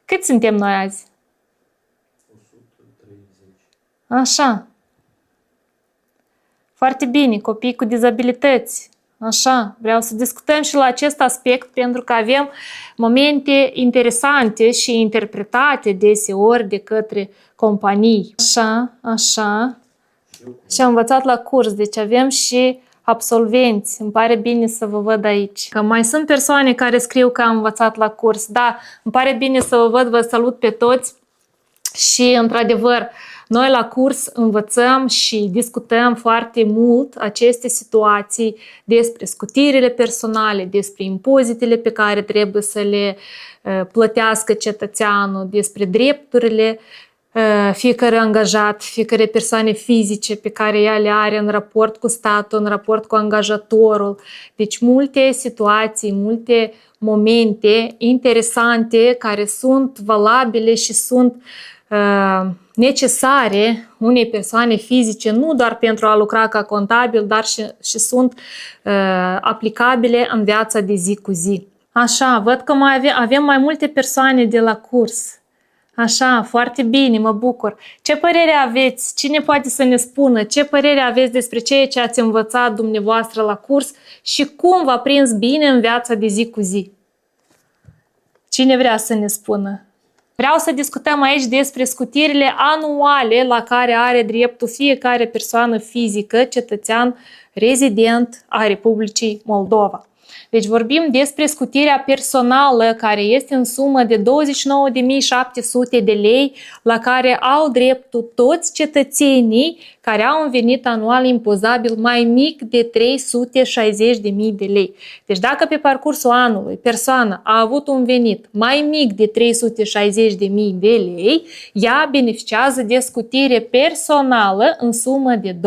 Cât suntem noi azi? 130. Așa. Foarte bine, copii cu dizabilități. Așa, vreau să discutăm și la acest aspect pentru că avem momente interesante și interpretate deseori de către companii. Așa, așa. Și am învățat la curs, deci avem și absolvenți. Îmi pare bine să vă văd aici. Că mai sunt persoane care scriu că am învățat la curs. Da, îmi pare bine să vă văd, vă salut pe toți. Și, într-adevăr, noi la curs învățăm și discutăm foarte mult aceste situații despre scutirile personale, despre impozitele pe care trebuie să le plătească cetățeanul, despre drepturile fiecare angajat, fiecare persoane fizice pe care ea le are în raport cu statul, în raport cu angajatorul. Deci multe situații, multe momente interesante care sunt valabile și sunt necesare unei persoane fizice, nu doar pentru a lucra ca contabil, dar și sunt aplicabile în viața de zi cu zi. Așa, văd că avem mai multe persoane de la curs. Așa, foarte bine, mă bucur. Ce părere aveți? Cine poate să ne spună ce părere aveți despre ceea ce ați învățat dumneavoastră la curs și cum v-a prins bine în viața de zi cu zi? Cine vrea să ne spună? Vreau să discutăm aici despre scutirile anuale la care are dreptul fiecare persoană fizică, cetățean, rezident a Republicii Moldova. Deci vorbim despre scutirea personală care este în sumă de 29.700 de lei la care au dreptul toți cetățenii care au un venit anual impozabil mai mic de 360.000 de lei. Deci dacă pe parcursul anului persoana a avut un venit mai mic de 360.000 de lei, ea beneficiază de scutire personală în sumă de 29.700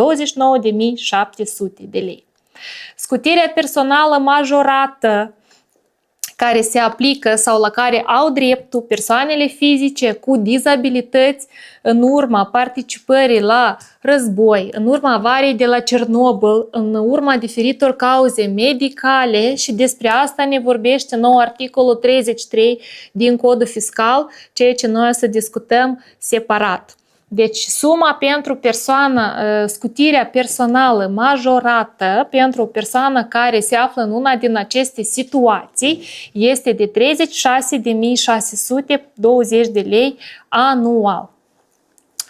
de lei. Scutirea personală majorată care se aplică sau la care au dreptul persoanele fizice cu dizabilități în urma participării la război, în urma avariei de la Cernobâl, în urma diferitor cauze medicale și despre asta ne vorbește nou articolul 33 din Codul Fiscal, ceea ce noi o să discutăm separat. Deci suma pentru persoană, scutirea personală majorată pentru o persoană care se află în una din aceste situații este de 36.620 de lei anual.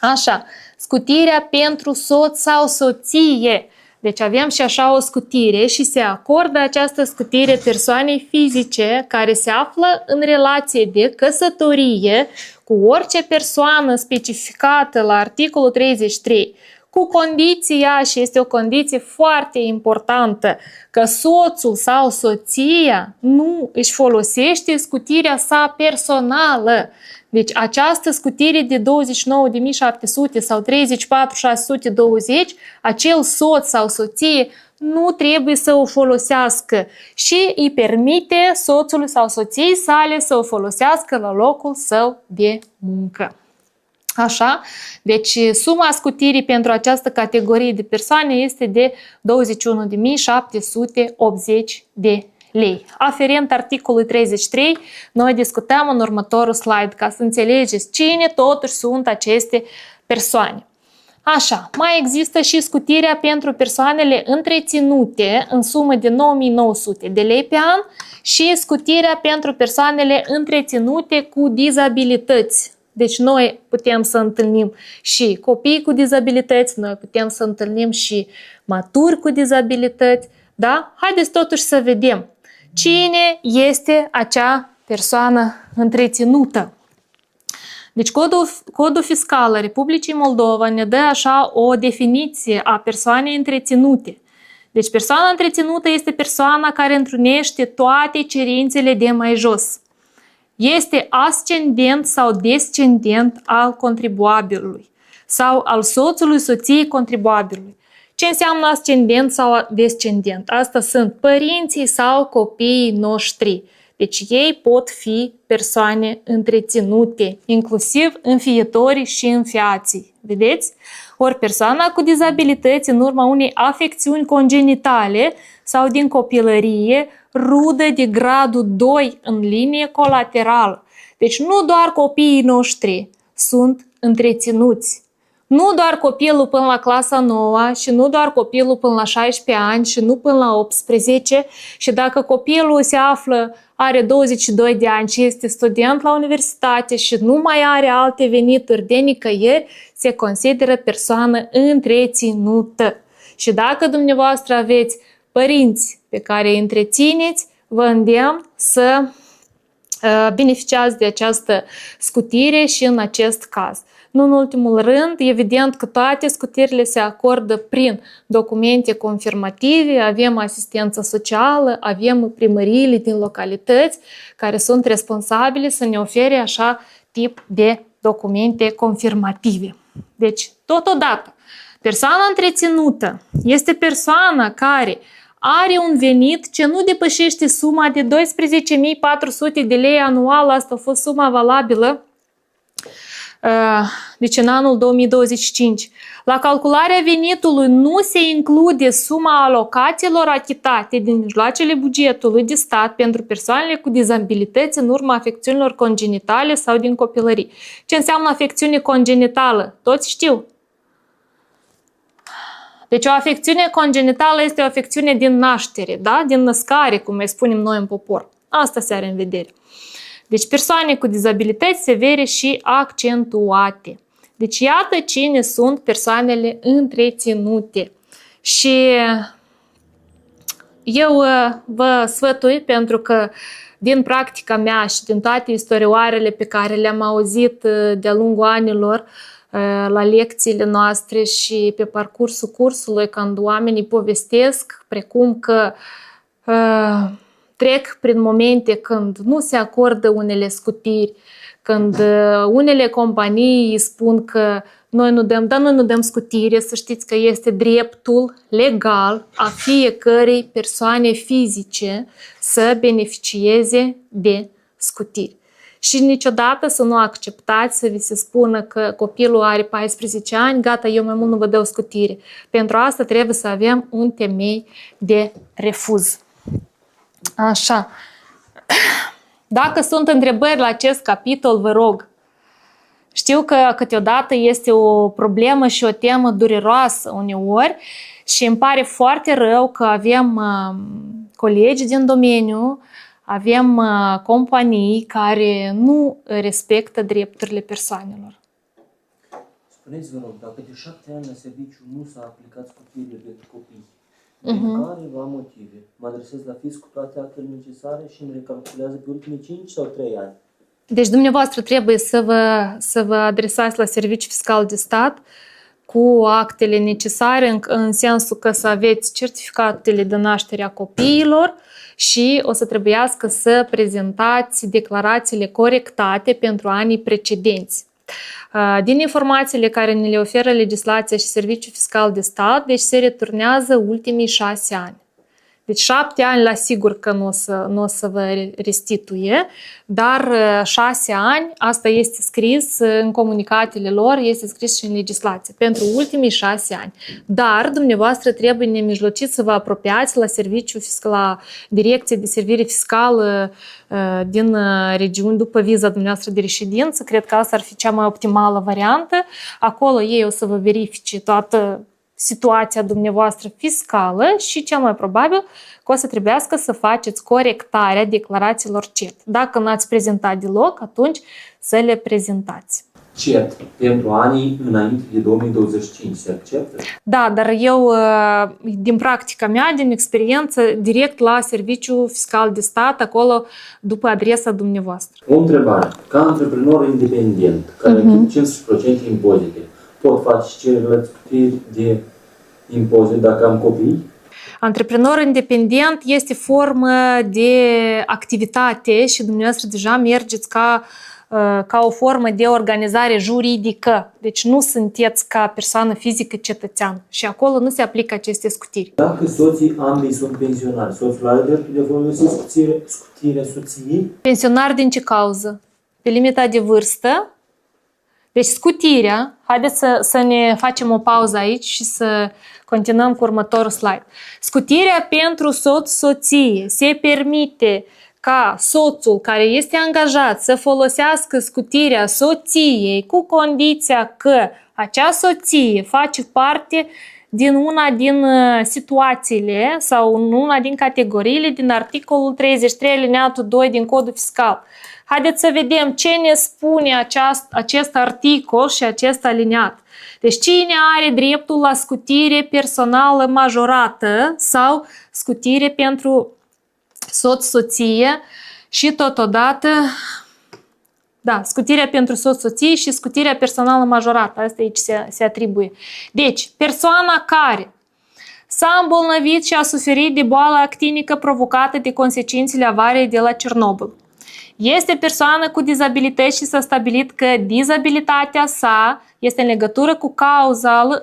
Așa, scutirea pentru soț sau soție. Deci avem și așa o scutire și se acordă această scutire persoanei fizice care se află în relație de căsătorie cu orice persoană specificată la articolul 33, cu condiția, și este o condiție foarte importantă, că soțul sau soția nu își folosește scutirea sa personală. Deci această scutire de 29.700 sau 34.620, acel soț sau soție nu trebuie să o folosească și îi permite soțului sau soției sale să o folosească la locul său de muncă. Așa, deci suma scutirii pentru această categorie de persoane este de 21.780 de lei. Aferent articolului 33, noi discutăm în următorul slide ca să înțelegeți cine totuși sunt aceste persoane. Așa, mai există și scutirea pentru persoanele întreținute în sumă de 9.900 de lei pe an și scutirea pentru persoanele întreținute cu dizabilități. Deci noi putem să întâlnim și copii cu dizabilități, noi putem să întâlnim și maturi cu dizabilități, da? Haideți totuși să vedem cine este acea persoană întreținută. Deci codul fiscal al Republicii Moldova ne dă așa o definiție a persoanei întreținute. Deci persoana întreținută este persoana care întrunește toate cerințele de mai jos. Este ascendent sau descendent al contribuabilului sau al soțului, soției contribuabilului. Ce înseamnă ascendent sau descendent? Asta sunt părinții sau copiii noștri. Deci ei pot fi persoane întreținute, inclusiv înfietorii și înfiații. Vedeți? Ori persoana cu dizabilități în urma unei afecțiuni congenitale sau din copilărie, rudă de gradul 2 în linie colaterală. Deci nu doar copiii noștri sunt întreținuți. Nu doar copilul până la clasa 9 și nu doar copilul până la 16 ani și nu până la 18 și dacă copilul are 22 de ani și este student la universitate și nu mai are alte venituri de nicăieri, se consideră persoană întreținută. Și dacă dumneavoastră aveți părinți pe care îi întrețineți, vă îndemn să beneficiați de această scutire și în acest caz. Nu în ultimul rând, evident că toate scutirile se acordă prin documente confirmative, avem asistență socială, avem primăriile din localități care sunt responsabile să ne ofere așa tip de documente confirmative. Deci, totodată, persoana întreținută este persoana care are un venit ce nu depășește suma de 12.400 de lei anual, asta a fost suma valabilă deci în anul 2025. La calcularea venitului nu se include suma alocațiilor achitate din mijloacele bugetului de stat pentru persoanele cu dizabilități în urma afecțiunilor congenitale sau din copilărie. Ce înseamnă afecțiune congenitală? Toți știu. Deci o afecțiune congenitală este o afecțiune din naștere, da? Din născare, cum îi spunem noi în popor. Asta se are în vedere. Deci persoane cu dizabilități severe și accentuate. Deci iată cine sunt persoanele întreținute. Și eu vă sfătui, pentru că din practica mea și din toate istorioarele pe care le-am auzit de-a lungul anilor la lecțiile noastre și pe parcursul cursului, când oamenii povestesc, precum că trec prin momente când nu se acordă unele scutiri, când unele companii spun că noi nu dăm, dar noi nu dăm scutire, să știți că este dreptul legal a fiecărei persoane fizice să beneficieze de scutiri. Și niciodată să nu acceptați să vi se spună că copilul are 14 ani, gata, eu mai mult nu vă dau scutire. Pentru asta trebuie să avem un temei de refuz. Așa. Dacă sunt întrebări la acest capitol, vă rog. Știu că câteodată este o problemă și o temă dureroasă uneori și îmi pare foarte rău că avem colegi din domeniu, avem companii care nu respectă drepturile persoanelor. Spuneți-vă rog, dacă de 7 ani la serviciu nu s-a aplicat scutirile pentru copii, din careva motive, mă adresez la fisc cu toate actele necesare și îmi recalculează pe ultimii 5 sau 3 ani. Deci dumneavoastră trebuie să vă adresați la Serviciul Fiscal de Stat cu actele necesare în sensul că să aveți certificatele de naștere a copiilor și o să trebuiască să prezentați declarațiile corectate pentru anii precedenți. Din informațiile care ne le oferă legislația și Serviciul Fiscal de Stat, deci se returnează ultimii 6 ani. Deci 7 ani la sigur că nu o să vă restituie, dar 6 ani, asta este scris în comunicatele lor, este scris și în legislație, pentru ultimii 6 ani. Dar dumneavoastră trebuie nemijlocit să vă apropiați la serviciu fiscal, la Direcție de Servire Fiscală din regiuni după viza dumneavoastră de reședință. Cred că asta ar fi cea mai optimală variantă. Acolo ei o să vă verifice toată situația dumneavoastră fiscală și cel mai probabil că o să trebuiască să faceți corectarea declarațiilor CET. Dacă nu ați prezentat deloc, atunci să le prezentați. CET pentru anii înainte de 2025 se acceptă? Da, dar eu, din practica mea, din experiență, direct la Serviciul Fiscal de Stat, acolo, după adresa dumneavoastră. O întrebare. Ca antreprenor independent, care închide 15% impozite, pot face cererile de impozit dacă am copii? Antreprenor independent este formă de activitate și dumneavoastră deja mergeți ca o formă de organizare juridică. Deci nu sunteți ca persoană fizică cetățean și acolo nu se aplică aceste scutiri. Dacă soții ambii sunt pensionari, soțul are dreptul de a folosi scutirea soției? Pensionar din ce cauză? Pe limita de vârstă. Deci scutirea, haideți să ne facem o pauză aici și să continuăm cu următorul slide. Scutirea pentru soț-soție se permite ca soțul care este angajat să folosească scutirea soției cu condiția că acea soție face parte din una din situațiile sau în una din categoriile din articolul 33 alineatul 2 din Codul Fiscal. Haideți să vedem ce ne spune acest articol și acest aliniat. Deci cine are dreptul la scutire personală majorată sau scutire pentru soț-soție și totodată, scutirea pentru soț-soție și scutirea personală majorată. Asta aici se atribuie. Deci, persoana care s-a îmbolnăvit și a suferit de boală actinică provocată de consecințele avariei de la Cernobâl. Este persoană cu dizabilități și s-a stabilit că dizabilitatea sa este în legătură cu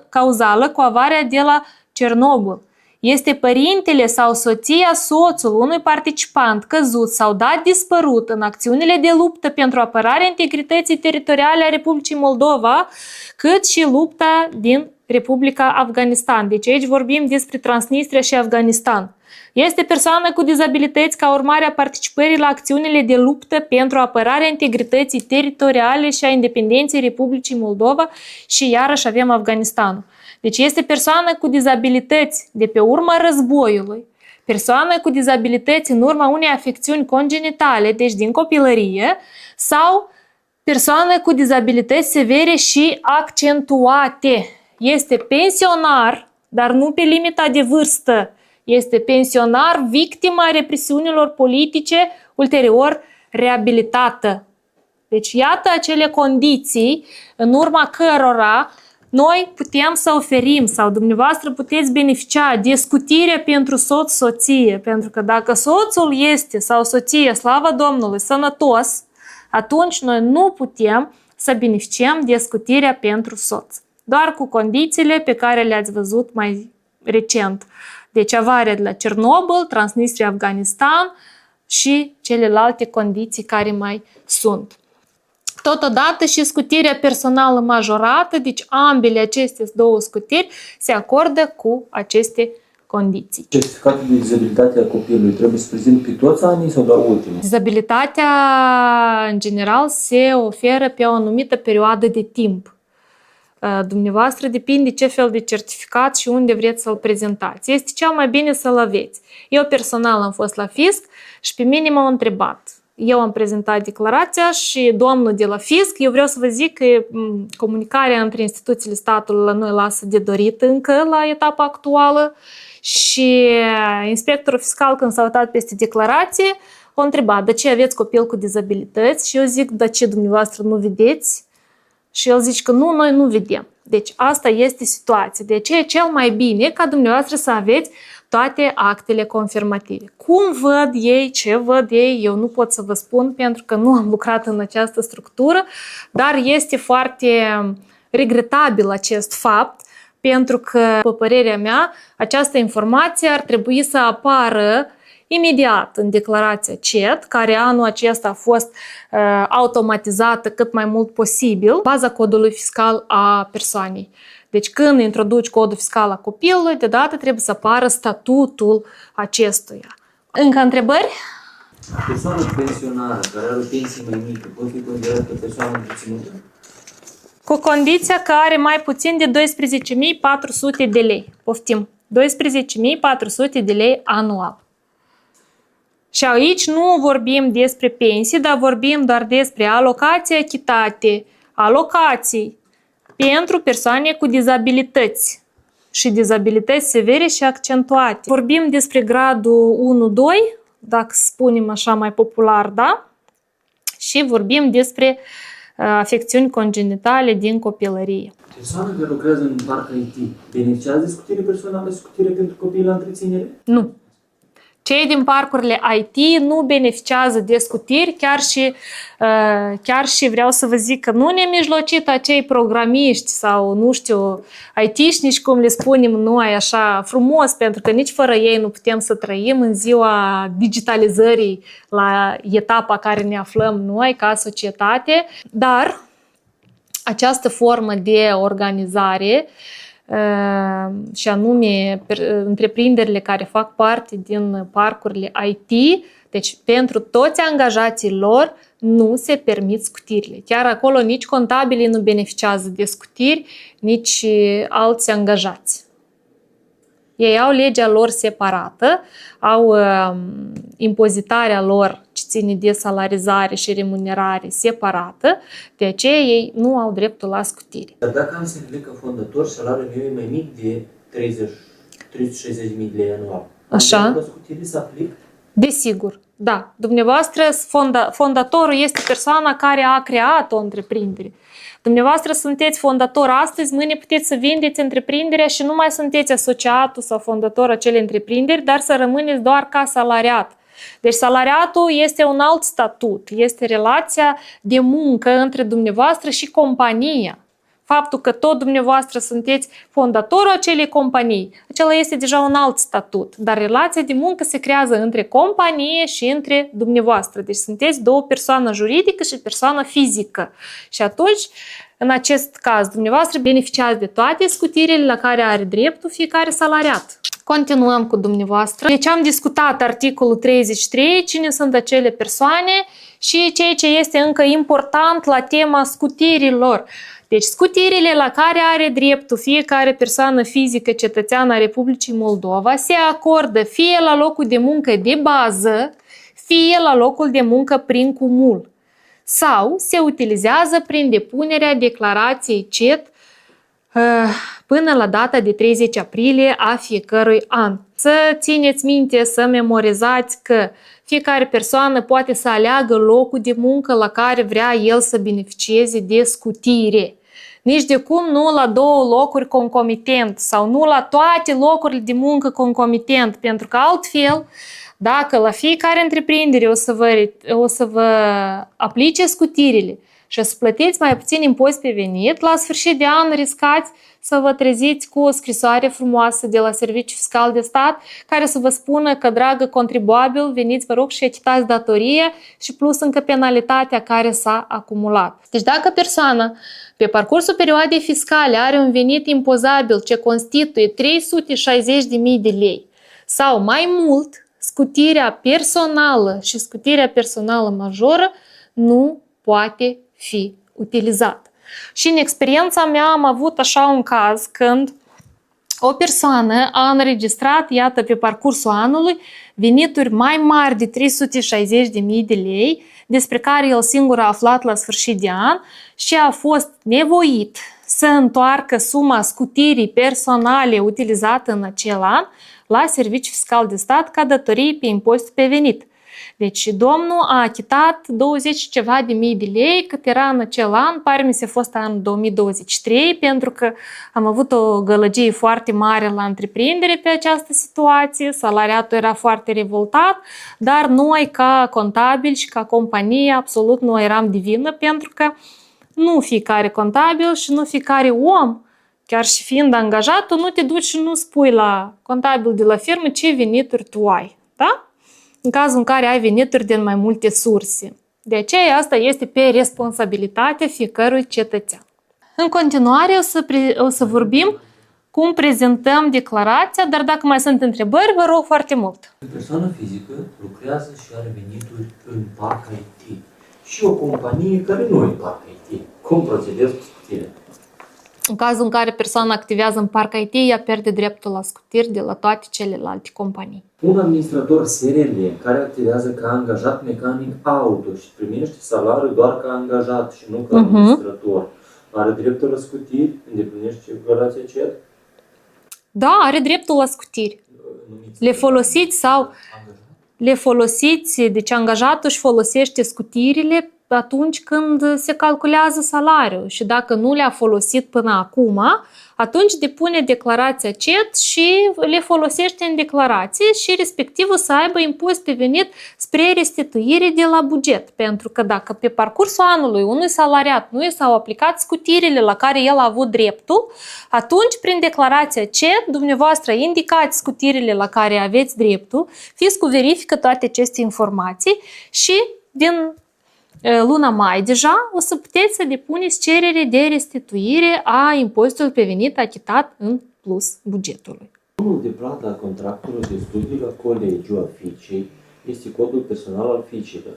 cauzală cu avaria de la Cernobâl. Este părintele sau soția, soțul unui participant căzut sau dat dispărut în acțiunile de luptă pentru apărarea integrității teritoriale a Republicii Moldova, cât și lupta din Republica Afganistan. Deci aici vorbim despre Transnistria și Afganistan. Este persoană cu dizabilități ca urmare a participării la acțiunile de luptă pentru apărarea integrității teritoriale și a independenței Republicii Moldova și iarăși avem Afganistanul. Deci este persoană cu dizabilități de pe urma războiului, persoană cu dizabilități în urma unei afecțiuni congenitale, deci din copilărie, sau persoană cu dizabilități severe și accentuate. Este pensionar, dar nu pe limita de vârstă. Este pensionar, victima represiunilor politice, ulterior reabilitată. Deci iată acele condiții în urma cărora noi putem să oferim sau dumneavoastră puteți beneficia de scutire pentru soț-soție. Pentru că dacă soțul este sau soția, slavă Domnului, sănătos, atunci noi nu putem să beneficiem de scutirea pentru soț. Doar cu condițiile pe care le-ați văzut mai recent. Deci avaria de la Cernobâl, Transnistria, Afganistan și celelalte condiții care mai sunt. Totodată și scutirea personală majorată, deci ambele aceste două scutiri se acordă cu aceste condiții. Certificatul de dizabilitate a copilului trebuie să prezint pe toți anii sau doar ultimul? Dizabilitatea, în general, se oferă pe o anumită perioadă de timp. Dumneavoastră depinde ce fel de certificat și unde vreți să-l prezentați. Este cel mai bine să-l aveți. Eu personal am fost la fisc și pe mine m-au întrebat. Eu am prezentat declarația și domnul de la fisc, eu vreau să vă zic că comunicarea între instituțiile statului la noi lasă de dorit încă la etapa actuală și inspectorul fiscal, când s-a uitat peste declarație, a întrebat: de ce aveți copil cu dizabilități? Și eu zic: de ce dumneavoastră nu vedeți? Și el zice că nu, noi nu vedem. Deci asta este situația. De aceea e cel mai bine ca dumneavoastră să aveți toate actele confirmative. Cum văd ei, ce văd ei, eu nu pot să vă spun pentru că nu am lucrat în această structură, dar este foarte regretabil acest fapt pentru că, pe părerea mea, această informație ar trebui să apară imediat în declarația CET, care anul acesta a fost automatizată cât mai mult posibil, baza codului fiscal a persoanei. Deci când introduci codul fiscal a copilului, deodată trebuie să apară statutul acestuia. Încă întrebări? Persoana pensionară care are o pensie mai mică poate fi considerată persoană întreținută? Cu condiția că are mai puțin de 12.400 de lei. Poftim, 12.400 de lei anual. Și aici nu vorbim despre pensii, dar vorbim doar despre alocații achitate, alocații pentru persoane cu dizabilități și dizabilități severe și accentuate. Vorbim despre gradul 1-2, dacă spunem așa mai popular, da? Și vorbim despre afecțiuni congenitale din copilărie. Persoana care lucrează în parc IT beneficiază de scutire personală și scutire pentru copii la întreținere? Nu. Cei din parcurile IT nu beneficiază de scutiri, chiar și vreau să vă zic că nu ne-am mijlocit acei programiști sau, nu știu, IT-șnici, cum le spunem noi așa frumos, pentru că nici fără ei nu putem să trăim în ziua digitalizării la etapa care ne aflăm noi ca societate, dar această formă de organizare și anume întreprinderile care fac parte din parcurile IT, deci pentru toți angajații lor nu se permit scutirile. Chiar acolo nici contabilii nu beneficiază de scutiri, nici alți angajați. Ei au legea lor separată, au impozitarea lor ce ține de salarizare și remunerare separată, de aceea ei nu au dreptul la scutire. Dar dacă am să înțeleg ca fondator, salariul meu e mai mic de 360.000 de lei anual, așa? La scutire să aplic? Desigur, da. Dumneavoastră, fondatorul este persoana care a creat o întreprindere. Dumneavoastră sunteți fondator astăzi, mâine puteți să vindeți întreprinderea și nu mai sunteți asociatul sau fondator acelei întreprinderi, dar să rămâneți doar ca salariat. Deci salariatul este un alt statut, este relația de muncă între dumneavoastră și compania. Faptul că tot dumneavoastră sunteți fondatorul acelei companii, acela este deja un alt statut, dar relația de muncă se creează între companie și între dumneavoastră. Deci sunteți două persoane juridică și persoană fizică. Și atunci, în acest caz, dumneavoastră beneficiați de toate scutirile la care are dreptul fiecare salariat. Continuăm cu dumneavoastră. Deci am discutat articolul 33, cine sunt acele persoane și ceea ce este încă important la tema scutirilor. Deci scutirile la care are dreptul fiecare persoană fizică cetățeană a Republicii Moldova se acordă fie la locul de muncă de bază, fie la locul de muncă prin cumul sau se utilizează prin depunerea declarației CET până la data de 30 aprilie a fiecărui an. Să țineți minte, să memorizați că fiecare persoană poate să aleagă locul de muncă la care vrea el să beneficieze de scutire. Nici de cum nu la două locuri concomitent sau nu la toate locurile de muncă concomitent, pentru că altfel, dacă la fiecare întreprindere o să vă aplice scutirile și o să plătiți mai puțin impozit pe venit, la sfârșit de an riscați să vă treziți cu o scrisoare frumoasă de la Serviciul Fiscal de Stat care să vă spună că, dragă contribuabil, veniți, vă rog, și achitați datoria și plus încă penalitatea care s-a acumulat. Deci dacă persoana pe parcursul perioadei fiscale are un venit impozabil ce constituie 360.000 de lei sau mai mult, scutirea personală și scutirea personală majoră nu poate fi utilizată. Și în experiența mea am avut așa un caz când o persoană a înregistrat, iată, pe parcursul anului, venituri mai mari de 360.000 de lei, despre care el singur a aflat la sfârșit de an și a fost nevoit să întoarcă suma scutirii personale utilizată în acel an la Serviciul Fiscal de Stat ca datorii pe impozit pe venit. Deci domnul a achitat 20 și ceva de mii de lei cât era în acel an, pare mi se fost anul 2023, pentru că am avut o gălăgie foarte mare la întreprindere pe această situație, salariatul era foarte revoltat, dar noi ca contabili și ca companie absolut nu eram de vină, pentru că nu fiecare contabil și nu fiecare om, chiar și fiind angajat, tu nu te duci și nu spui la contabil de la firmă ce venituri tu ai, da? În cazul în care ai venituri din mai multe surse. De aceea asta este pe responsabilitatea fiecărui cetățean. În continuare o să vorbim cum prezentăm declarația, dar dacă mai sunt întrebări, vă rog foarte mult. O persoană fizică lucrează și are venituri în parc IT și o companie care nu e în parc IT. Cum procedezi cu scutirea? În cazul în care persoana activează în parc IT, ea pierde dreptul la scutiri de la toate celelalte companii. Un administrator SRL care activează ca angajat mecanic auto și primește salariul doar ca angajat și nu ca administrator, are dreptul la scutiri? Îndeplinește declarația CET? Da, are dreptul la scutiri. Le folosiți, deci angajatul își folosește scutirile atunci când se calculează salariul și dacă nu le-a folosit până acum, atunci depune declarația CET și le folosește în declarație și respectivul să aibă impozit pe venit spre restituire de la buget. Pentru că dacă pe parcursul anului unui salariat nu i s-au aplicat scutirile la care el a avut dreptul, atunci prin declarația CET dumneavoastră indicați scutirile la care aveți dreptul, fiscul verifică toate aceste informații și din luna mai deja o să puteți să depuneți cerere de restituire a impozitului pe venit achitat în plus bugetului. Codul de plată a contractului de studiu la colegiul aficii este codul personal al fiicilor.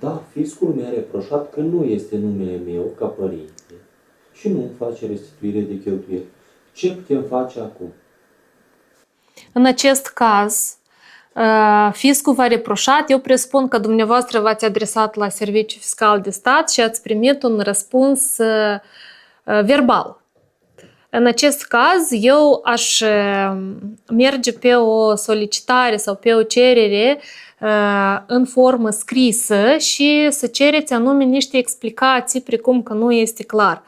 Dar fiscul mi-a reproșat că nu este numele meu ca părinte și nu face restituire de cheltuieli. Ce putem face acum? În acest caz, fiscul v-a reproșat, eu presupun că dumneavoastră v-ați adresat la Serviciul Fiscal de Stat și ați primit un răspuns verbal. În acest caz, eu aș merge pe o solicitare sau pe o cerere în formă scrisă și să cereți anume niște explicații precum că nu este clar.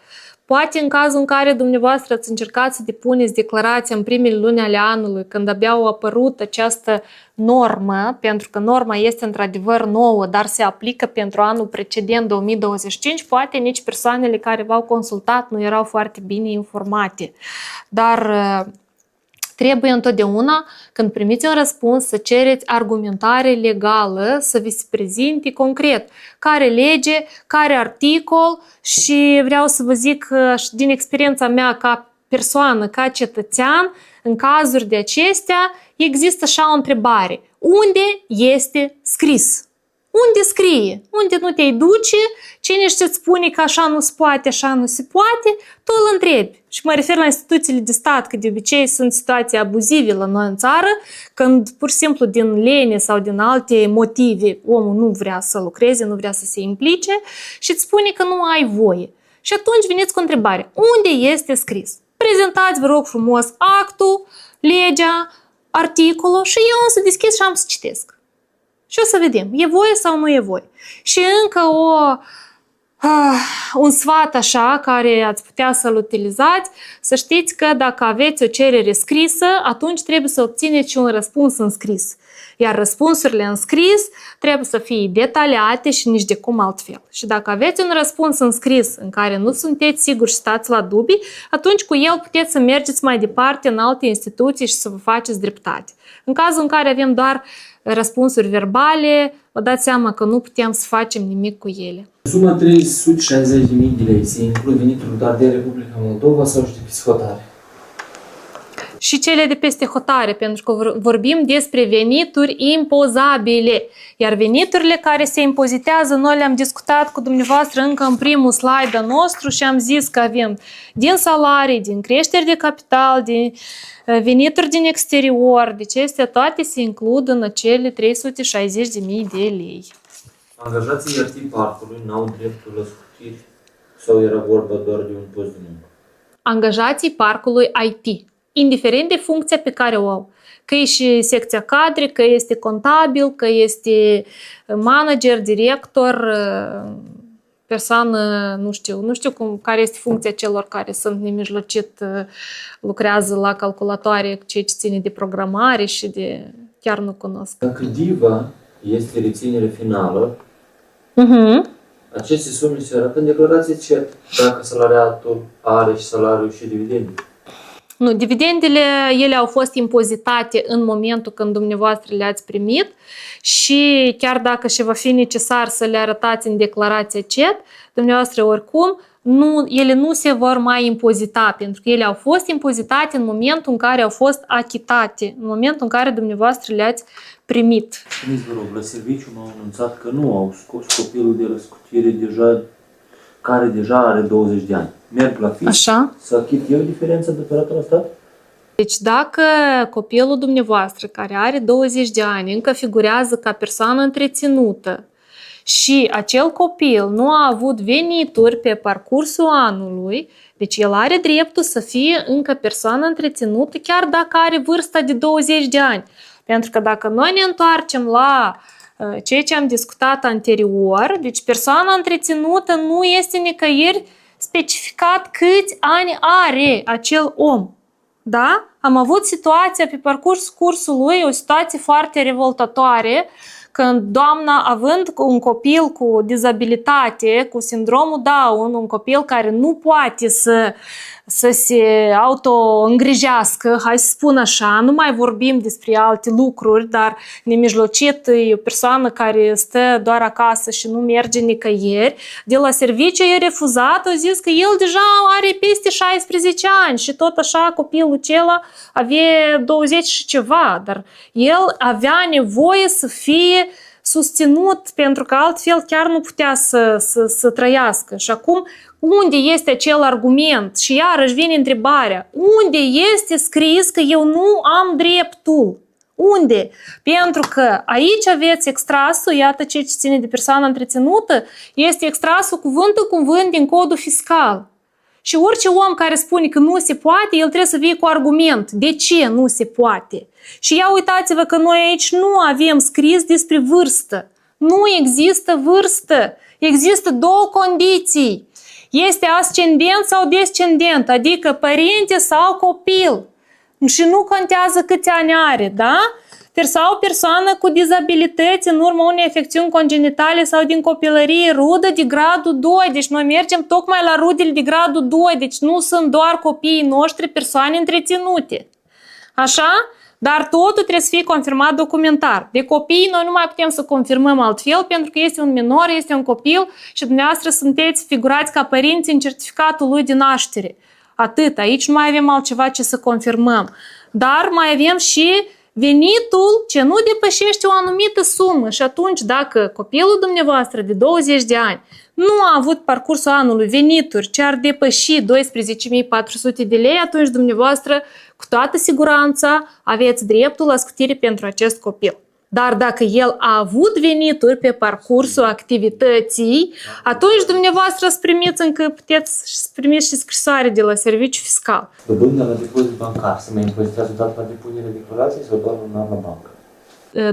Poate în cazul în care dumneavoastră ați încercat să depuneți declarația în primele luni ale anului, când abia a apărut această normă, pentru că norma este într-adevăr nouă, dar se aplică pentru anul precedent 2025, poate nici persoanele care v-au consultat nu erau foarte bine informate. Dar trebuie întotdeauna, când primiți un răspuns, să cereți argumentare legală, să vi se prezinte concret care lege, care articol și vreau să vă zic din experiența mea ca persoană, ca cetățean, în cazuri de acestea există așa o întrebare. Unde este scris? Unde scrie? Unde nu te-ai duce? Cine îți spune că așa nu se poate, așa nu se poate? Tu îl întrebi. Și mă refer la instituțiile de stat, că de obicei sunt situații abuzive la noi în țară, când pur și simplu din lene sau din alte motive omul nu vrea să lucreze, nu vrea să se implice și îți spune că nu ai voie. Și atunci veniți cu întrebarea. Unde este scris? Prezentați, vă rog frumos, actul, legea, articolul și eu o să deschid și am să citesc. Și o să vedem, e voie sau nu e voie. Și încă un sfat așa care ați putea să-l utilizați, să știți că dacă aveți o cerere scrisă, atunci trebuie să obțineți și un răspuns în scris. Iar răspunsurile în scris trebuie să fie detaliate și nici de cum altfel. Și dacă aveți un răspuns în scris în care nu sunteți siguri și stați la dubii, atunci cu el puteți să mergeți mai departe în alte instituții și să vă faceți dreptate. În cazul în care avem doar răspunsuri verbale, vă dați seama că nu putem să facem nimic cu ele. Suma 360.000 de lei se includ veniturile doar de Republica Moldova sau și de peste hotare? Și cele de peste hotare, pentru că vorbim despre venituri impozabile. Iar veniturile care se impozitează, noi le-am discutat cu dumneavoastră încă în primul slide nostru și am zis că avem din salarii, din creșteri de capital, din venituri din exterior, deci acestea toate se includ în acele 360.000 de lei. Angajații IT parcului n-au dreptul la scutiri sau era vorba doar de un post de muncă? Angajații parcului IT, indiferent de funcția pe care o au, că e și secția cadre, că este contabil, că este manager, director, persoană, nu știu care este funcția celor care sunt nemijlocit, lucrează la calculatoare, ceea ce ține de programare și de... chiar nu cunosc. Dacă DIVA este reținere finală, aceste sume se arată în declarație CET, dacă salariatul are și salariul și dividende. Nu, dividendele, ele au fost impozitate în momentul când dumneavoastră le-ați primit și chiar dacă și va fi necesar să le arătați în declarația CET, dumneavoastră oricum, ele nu se vor mai impozita, pentru că ele au fost impozitate în momentul în care au fost achitate, în momentul în care dumneavoastră le-ați primit. Spuneți, vă rog, la serviciu m-au anunțat că nu au scos copilul de la scutire care deja are 20 de ani. Merg la fisc să achit eu diferența datorată la stat? Deci dacă copilul dumneavoastră care are 20 de ani încă figurează ca persoană întreținută și acel copil nu a avut venituri pe parcursul anului, deci el are dreptul să fie încă persoană întreținută chiar dacă are vârsta de 20 de ani. Pentru că dacă noi ne întoarcem la ceea ce am discutat anterior, deci persoana întreținută nu este nicăieri specificat câți ani are acel om. Da? Am avut situația pe parcursul cursului, o situație foarte revoltătoare, când doamna, având un copil cu dizabilitate, cu sindromul Down, un copil care nu poate să se auto-îngrijească, hai să spun așa, nu mai vorbim despre alte lucruri, dar nemijlocit e o persoană care stă doar acasă și nu merge nicăieri, de la serviciu e refuzat, au zis că el deja are peste 16 ani și tot așa copilul acela avea 20 și ceva, dar el avea nevoie să fie susținut pentru că altfel chiar nu putea să trăiască. Și acum, unde este acel argument? Și iarăși vine întrebarea, unde este scris că eu nu am dreptul? Unde? Pentru că aici aveți extrasul, iată ce ține de persoană întreținută, este extrasul cuvânt din codul fiscal. Și orice om care spune că nu se poate, el trebuie să vie cu argument. De ce nu se poate? Și ia uitați-vă că noi aici nu avem scris despre vârstă. Nu există vârstă. Există două condiții. Este ascendent sau descendent, adică părinte sau copil. Și nu contează câți ani are, da? Sau o persoană cu dizabilități în urma unei afecțiuni congenitale sau din copilărie, rudă de gradul 2. Deci noi mergem tocmai la rudele de gradul 2. Deci nu sunt doar copiii noștri persoane întreținute. Așa? Dar totul trebuie să fie confirmat documentar. De copii noi nu mai putem să confirmăm altfel pentru că este un minor, este un copil și dumneavoastră sunteți figurați ca părinți în certificatul lui de naștere. Atât. Aici nu mai avem altceva ce să confirmăm. Dar mai avem și venitul ce nu depășește o anumită sumă și atunci dacă copilul dumneavoastră de 20 de ani nu a avut parcursul anului venituri ce ar depăși 12.400 de lei, atunci dumneavoastră cu toată siguranța aveți dreptul la scutire pentru acest copil. Dar dacă el a avut venituri pe parcursul activității, atunci dumneavoastră puteți să primiți și scrisoare de la serviciu fiscal. Dobânda la depozit bancar se mai impozitează doar la depunerea declarației sau doar un an la bancă?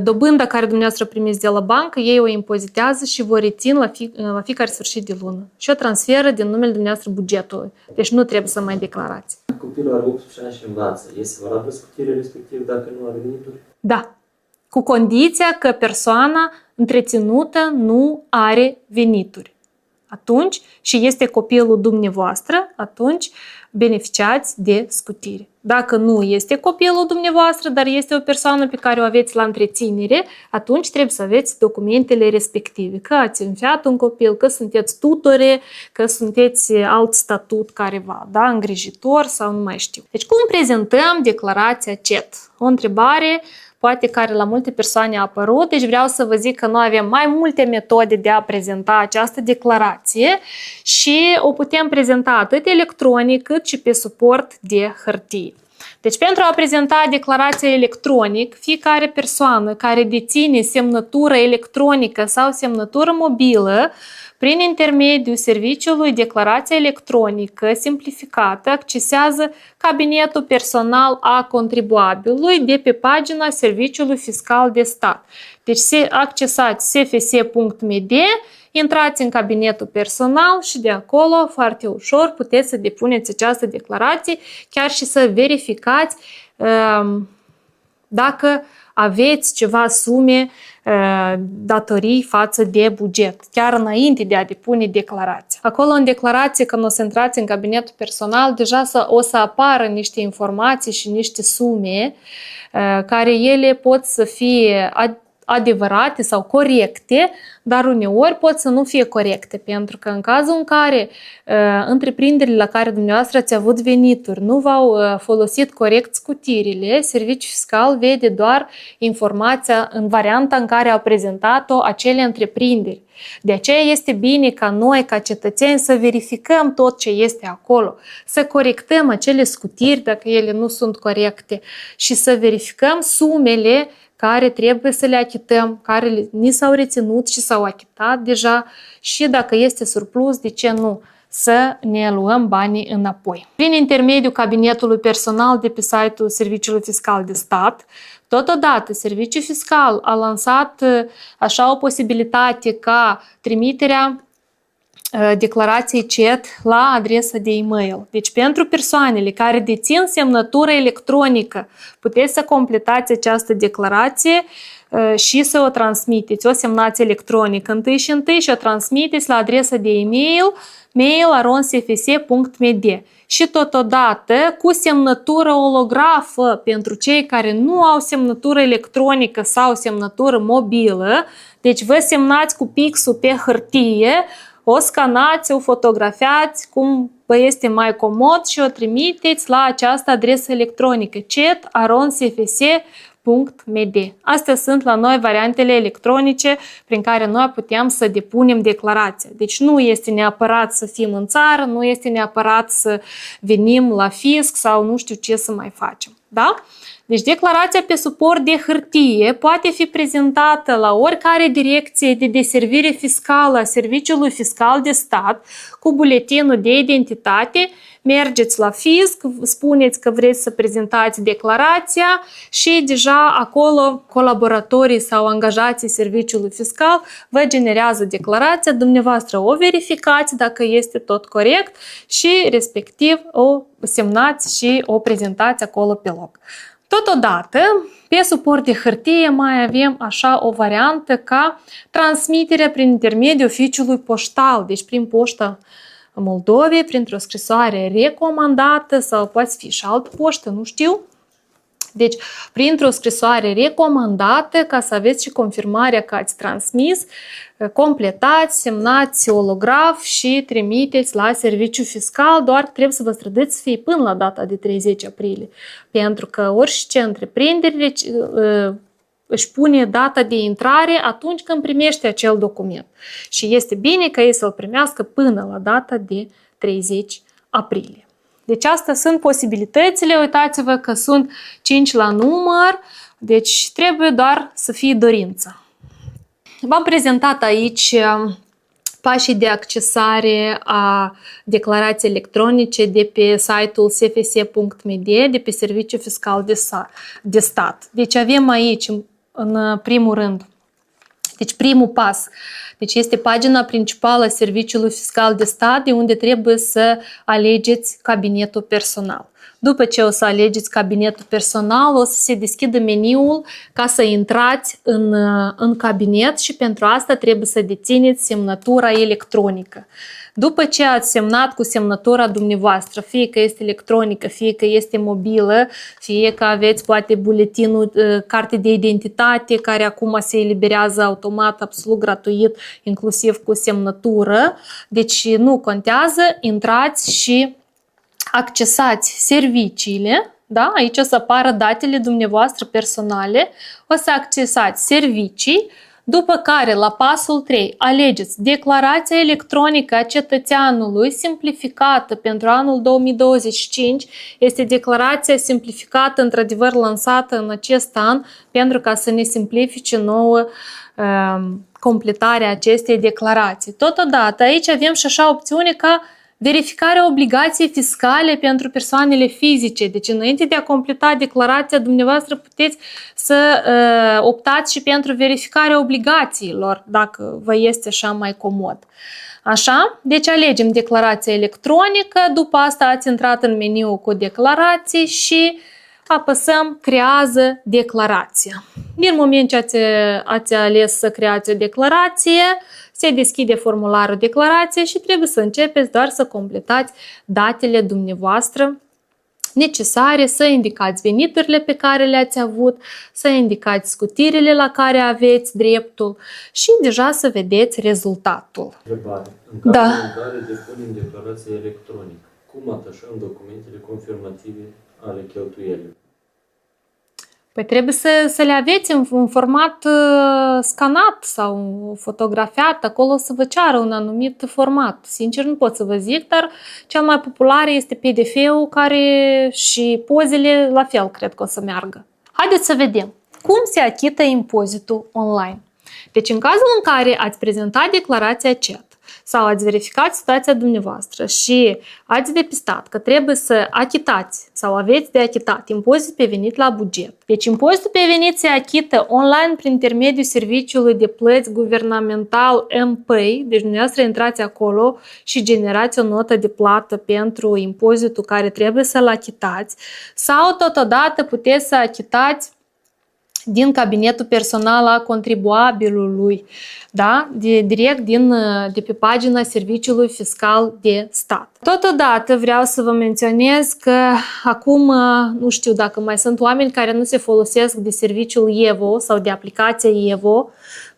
Dobânda care dumneavoastră primiți de la bancă, ei o impozitează și vă rețin la fiecare sfârșit de lună. Și o transferă din numele dumneavoastră bugetului. Deci nu trebuie să mai declarați. Copilul are 18 ani și învață. Este valabilă scutirea respectiv dacă nu are venituri? Da. Cu condiția că persoana întreținută nu are venituri. Atunci, și este copilul dumneavoastră, atunci beneficiați de scutire. Dacă nu este copilul dumneavoastră, dar este o persoană pe care o aveți la întreținere, atunci trebuie să aveți documentele respective. Că ați înfiat un copil, că sunteți tutore, că sunteți alt statut careva, da? Îngrijitor sau nu mai știu. Deci cum prezentăm declarația CET? O întrebare poate care la multe persoane a apărut, deci vreau să vă zic că noi avem mai multe metode de a prezenta această declarație și o putem prezenta atât electronic cât și pe suport de hârtie. Deci pentru a prezenta declarația electronic, fiecare persoană care deține semnătură electronică sau semnătură mobilă, prin intermediul serviciului declarația electronică simplificată, accesează cabinetul personal a contribuabilului de pe pagina Serviciului Fiscal de Stat. Deci accesați sfs.md, intrați în cabinetul personal și de acolo, foarte ușor, puteți să depuneți această declarație, chiar și să verificați dacă aveți ceva sume datorii față de buget, chiar înainte de a depune declarația. Acolo în declarație, când o să intrați în cabinetul personal, deja o să apară niște informații și niște sume care ele pot să fie adevărate sau corecte, dar uneori pot să nu fie corecte, pentru că în cazul în care întreprinderile la care dumneavoastră ați avut venituri nu v-au folosit corect scutirile, Serviciul Fiscal vede doar informația în varianta în care au prezentat-o acele întreprinderi. De aceea este bine ca noi, ca cetățeni, să verificăm tot ce este acolo, să corectăm acele scutiri dacă ele nu sunt corecte și să verificăm sumele care trebuie să le achităm, care ni s-au reținut și s-au achitat deja și dacă este surplus, de ce nu, să ne luăm banii înapoi. Prin intermediul cabinetului personal de pe site-ul Serviciului Fiscal de Stat, totodată Serviciul Fiscal a lansat așa o posibilitate ca trimiterea declarației CET la adresa de e-mail. Deci pentru persoanele care dețin semnătură electronică, puteți să completați această declarație și să o transmiteți. O semnați electronic întâi și o transmiteți la adresa de e-mail mail@sfs.md și totodată cu semnătură olografă pentru cei care nu au semnătură electronică sau semnătură mobilă. Deci vă semnați cu pixul pe hârtie, o scanați, o fotografiați cum vă este mai comod și o trimiteți la această adresă electronică cet@sfs.md. Astea sunt la noi variantele electronice prin care noi putem să depunem declarația. Deci nu este neapărat să fim în țară, nu este neapărat să venim la fisc sau nu știu ce să mai facem. Da? Deci declarația pe suport de hârtie poate fi prezentată la oricare direcție de deservire fiscală a Serviciului Fiscal de Stat cu buletinul de identitate. Mergeți la fisc, spuneți că vreți să prezentați declarația și deja acolo colaboratorii sau angajații Serviciului Fiscal vă generează declarația, dumneavoastră o verificați dacă este tot corect și respectiv o semnați și o prezentați acolo pe loc. Totodată, pe suport de hârtie mai avem așa o variantă ca transmiterea prin intermediul oficiului poștal, deci prin poșta Moldovei, printr-o scrisoare recomandată sau poate fi și altă poștă, nu știu. Deci, printr-o scrisoare recomandată, ca să aveți și confirmarea că ați transmis, completați, semnați holograf și trimiteți la Serviciul Fiscal, doar trebuie să vă străduiți să fie până la data de 30 aprilie, pentru că orice întreprindere își pune data de intrare atunci când primește acel document. Și este bine ca ei să-l primească până la data de 30 aprilie. Deci astea sunt posibilitățile, uitați-vă că sunt 5 la număr, deci trebuie doar să fie dorință. V-am prezentat aici pașii de accesare a declarației electronice de pe site-ul sfs.md, de pe Serviciul Fiscal de Stat. Deci avem aici, în primul rând, deci primul pas, deci este pagina principală a Serviciului Fiscal de Stat, de unde trebuie să alegeți cabinetul personal. După ce o să alegeți cabinetul personal, o să se deschidă meniul ca să intrați în cabinet și pentru asta trebuie să dețineți semnătura electronică. După ce ați semnat cu semnătura dumneavoastră, fie că este electronică, fie că este mobilă, fie că aveți poate buletinul, carte de identitate care acum se eliberează automat, absolut gratuit, inclusiv cu semnătură, deci nu contează, intrați și accesați serviciile, da? Aici o să apară datele dumneavoastră personale, o să accesați servicii, După care, la pasul 3, alegeți declarația electronică a cetățeanului simplificată pentru anul 2025. Este declarația simplificată, într-adevăr, lansată în acest an, pentru ca să ne simplifice nouă completarea acestei declarații. Totodată, aici avem și așa opțiune ca verificarea obligației fiscale pentru persoanele fizice. Deci, înainte de a completa declarația, dumneavoastră puteți să optați și pentru verificarea obligațiilor, dacă vă este așa mai comod. Așa? Deci alegem declarația electronică, după asta ați intrat în meniu cu declarații și apăsăm Creează declarația. Din moment ce ați ales să creați o declarație, se deschide formularul declarație și trebuie să începeți doar să completați datele dumneavoastră necesare, să indicați veniturile pe care le-ați avut, să indicați scutirile la care aveți dreptul și deja să vedeți rezultatul. Întrebare. În cazul în care depunem declarația electronică, cum atașăm documentele confirmative ale cheltuielilor? Păi trebuie să le aveți în format scanat sau fotografiat, acolo să vă ceară un anumit format. Sincer, nu pot să vă zic, dar cel mai popular este PDF-ul, care și pozele la fel cred că o să meargă. Haideți să vedem cum se achită impozitul online. Deci în cazul în care ați prezentat declarația CET sau ați verificat situația dumneavoastră și ați depistat că trebuie să achitați sau aveți de achitat impozit pe venit la buget. Deci impozitul pe venit se achită online prin intermediul serviciului de plăți guvernamental mPay. Deci dumneavoastră intrați acolo și generați o notă de plată pentru impozitul care trebuie să-l achitați sau totodată puteți să achitați din cabinetul personal al contribuabilului, da? Direct de pe pagina Serviciului Fiscal de Stat. Totodată vreau să vă menționez că acum, nu știu dacă mai sunt oameni care nu se folosesc de serviciul EVO sau de aplicația EVO,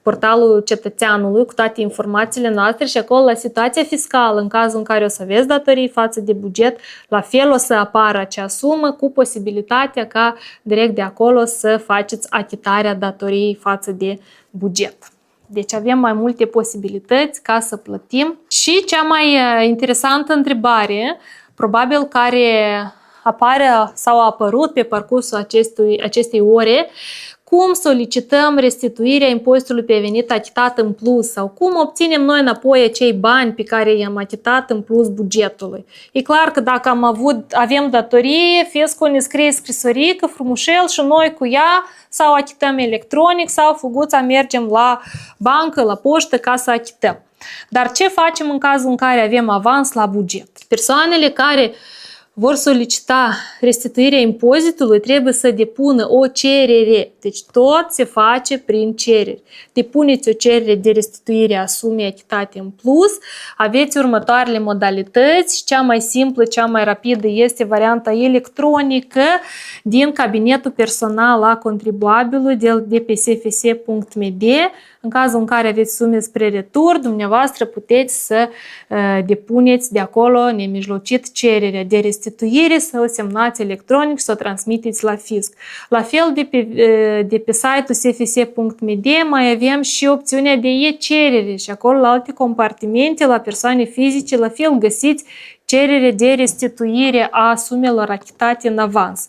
portalul cetățeanului cu toate informațiile noastre și acolo la situația fiscală, în cazul în care o să aveți datorii față de buget, la fel o să apară acea sumă cu posibilitatea ca direct de acolo să faceți achitarea datoriei față de buget. Deci avem mai multe posibilități ca să plătim. Și cea mai interesantă întrebare, probabil care apare sau a apărut pe parcursul acestei ore, cum solicităm restituirea impozitului pe venit achitat în plus sau cum obținem noi înapoi acei bani pe care i-am achitat în plus bugetului. E clar că dacă avem datorie, fiscul ne scrie scrisorică, frumușel și noi cu ea sau achităm electronic sau fuguța mergem la bancă, la poștă ca să achităm. Dar ce facem în cazul în care avem avans la buget? Persoanele care vor solicita restituirea impozitului, trebuie să depună o cerere. Deci tot se face prin cereri. Depuneți o cerere de restituire a sumei achitate în plus, aveți următoarele modalități și cea mai simplă, cea mai rapidă este varianta electronică din cabinetul personal a contribuabilului de pe sfs.md. În cazul în care aveți sume spre retur, dumneavoastră puteți să depuneți de acolo nemijlocit cererea de restituire, să o semnați electronic și să o transmiteți la fisc. La fel, de pe site-ul sfs.md mai avem și opțiunea de e-cerere și acolo la alte compartimente, la persoane fizice, la fel găsiți cerere de restituire a sumelor achitate în avans.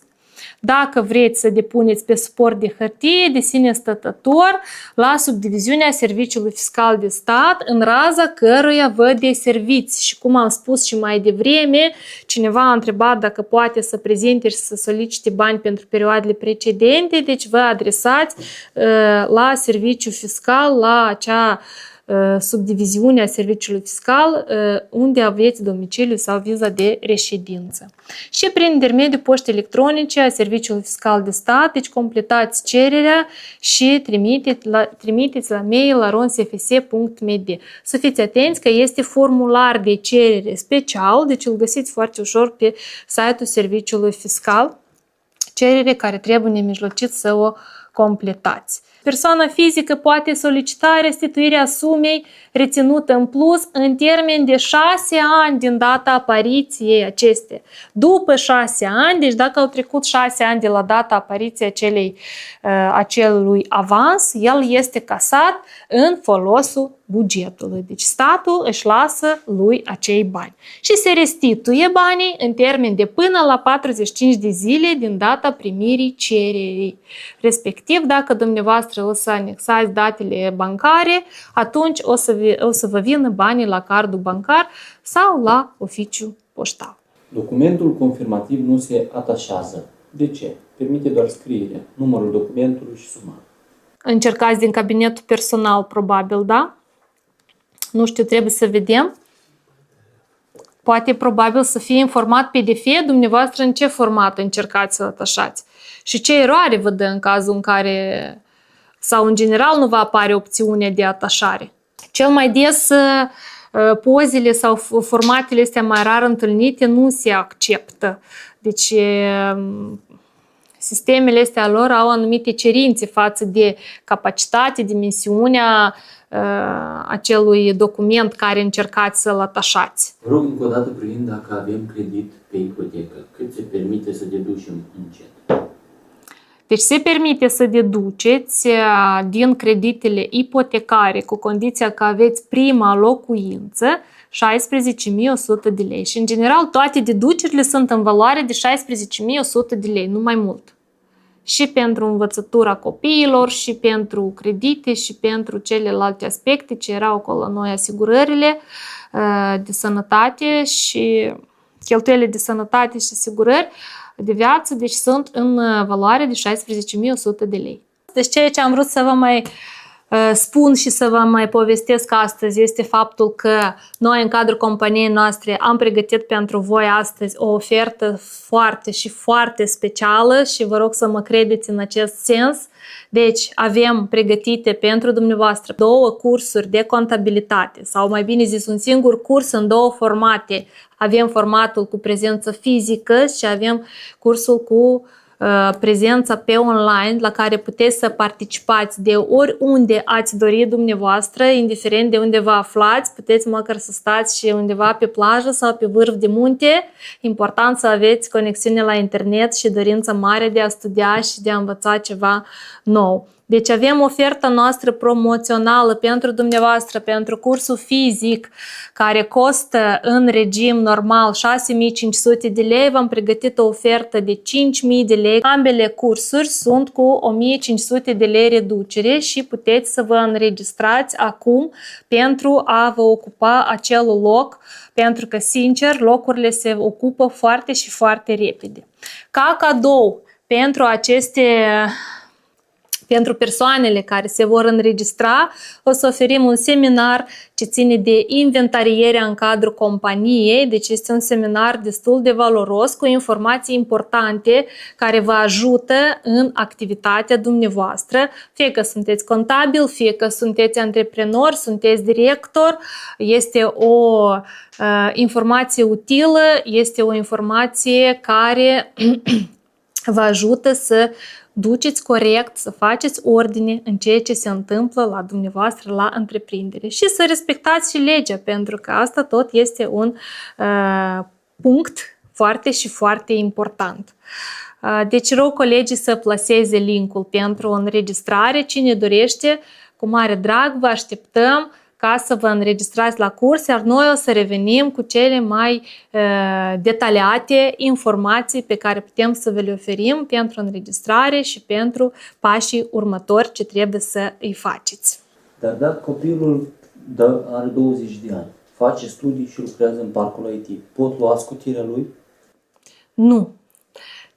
Dacă vreți să depuneți pe suport de hârtie de sine stătător la subdiviziunea Serviciului Fiscal de Stat, în raza căruia vă deserviți. Și cum am spus și mai devreme, cineva a întrebat dacă poate să prezinte și să solicite bani pentru perioadele precedente, deci vă adresați la Serviciul Fiscal, la acea subdiviziunea Serviciului Fiscal unde aveți domiciliu sau viza de reședință. Și prin intermediul poștii electronice a Serviciului Fiscal de Stat, deci completați cererea și trimiteți la mail aronsfs.md. Să fiți atenți că este formular de cerere special, deci îl găsiți foarte ușor pe site-ul Serviciului Fiscal, cerere care trebuie nemijlocit să o completați. Persoana fizică poate solicita restituirea sumei reținută în plus în termen de 6 ani din data apariției acesteia. După 6 ani, deci dacă au trecut 6 ani de la data apariției acelui avans, el este casat în folosul bugetului. Deci statul își lasă lui acei bani și se restituie banii în termen de până la 45 de zile din data primirii cererii. Respectiv, dacă dumneavoastră o să anexați datele bancare, atunci o să vă vină banii la cardul bancar sau la oficiu poștal. Documentul confirmativ nu se atașează. De ce? Permite doar scrierea, numărul documentului și suma. Încercați din cabinetul personal, probabil, da? Nu știu, trebuie să vedem. Poate probabil să fie în format PDF, dumneavoastră în ce format încercați să-l atașați. Și ce eroare vă dă în cazul în care, sau în general, nu vă apare opțiunea de atașare. Cel mai des pozele sau formatele astea mai rar întâlnite nu se acceptă. Deci sistemele astea lor au anumite cerințe față de capacitate, dimensiunea acelui document care încercați să-l atașați. Vă rog încă o dată privind dacă avem credit pe ipotecă. Cât se permite să deducem încet? Deci se permite să deduceți din creditele ipotecare cu condiția că aveți prima locuință 16.100 de lei. Și în general toate deducerile sunt în valoare de 16.100 de lei, nu mai mult. Și pentru învățătura copiilor, și pentru credite, și pentru celelalte aspecte ce erau acolo noi, asigurările de sănătate și cheltuielile de sănătate și asigurări de viață, deci sunt în valoare de 16.100 de lei. Deci ceea ce am vrut să vă mai spun și să vă mai povestesc astăzi este faptul că noi în cadrul companiei noastre am pregătit pentru voi astăzi o ofertă foarte și foarte specială și vă rog să mă credeți în acest sens. Deci avem pregătite pentru dumneavoastră 2 cursuri de contabilitate sau mai bine zis un singur curs în 2 formate. Avem formatul cu prezență fizică și avem cursul cu prezența pe online la care puteți să participați de oriunde ați dori dumneavoastră, indiferent de unde vă aflați, puteți măcar să stați și undeva pe plajă sau pe vârf de munte. Important să aveți conexiune la internet și dorința mare de a studia și de a învăța ceva nou. Deci avem oferta noastră promoțională pentru dumneavoastră, pentru cursul fizic, care costă în regim normal 6.500 de lei. V-am pregătit o ofertă de 5.000 de lei. Ambele cursuri sunt cu 1.500 de lei reducere și puteți să vă înregistrați acum pentru a vă ocupa acel loc, pentru că, sincer, locurile se ocupă foarte și foarte repede. Ca cadou pentru persoanele care se vor înregistra, o să oferim un seminar ce ține de inventarierea în cadrul companiei, deci este un seminar destul de valoros cu informații importante care vă ajută în activitatea dumneavoastră, fie că sunteți contabil, fie că sunteți antreprenor, sunteți director, este o informație utilă, este o informație care vă ajută să duceți corect, să faceți ordine în ceea ce se întâmplă la dumneavoastră, la întreprindere și să respectați și legea, pentru că asta tot este un punct foarte și foarte important. Deci rog colegii să plaseze linkul pentru înregistrare. Cine dorește, cu mare drag vă așteptăm ca să vă înregistrați la curs, iar noi o să revenim cu cele mai detaliate informații pe care putem să vă le oferim pentru înregistrare și pentru pașii următori ce trebuie să îi faceți. Dar dacă copilul are 20 de ani, face studii și lucrează în parcul IT, pot lua scutirea lui? Nu.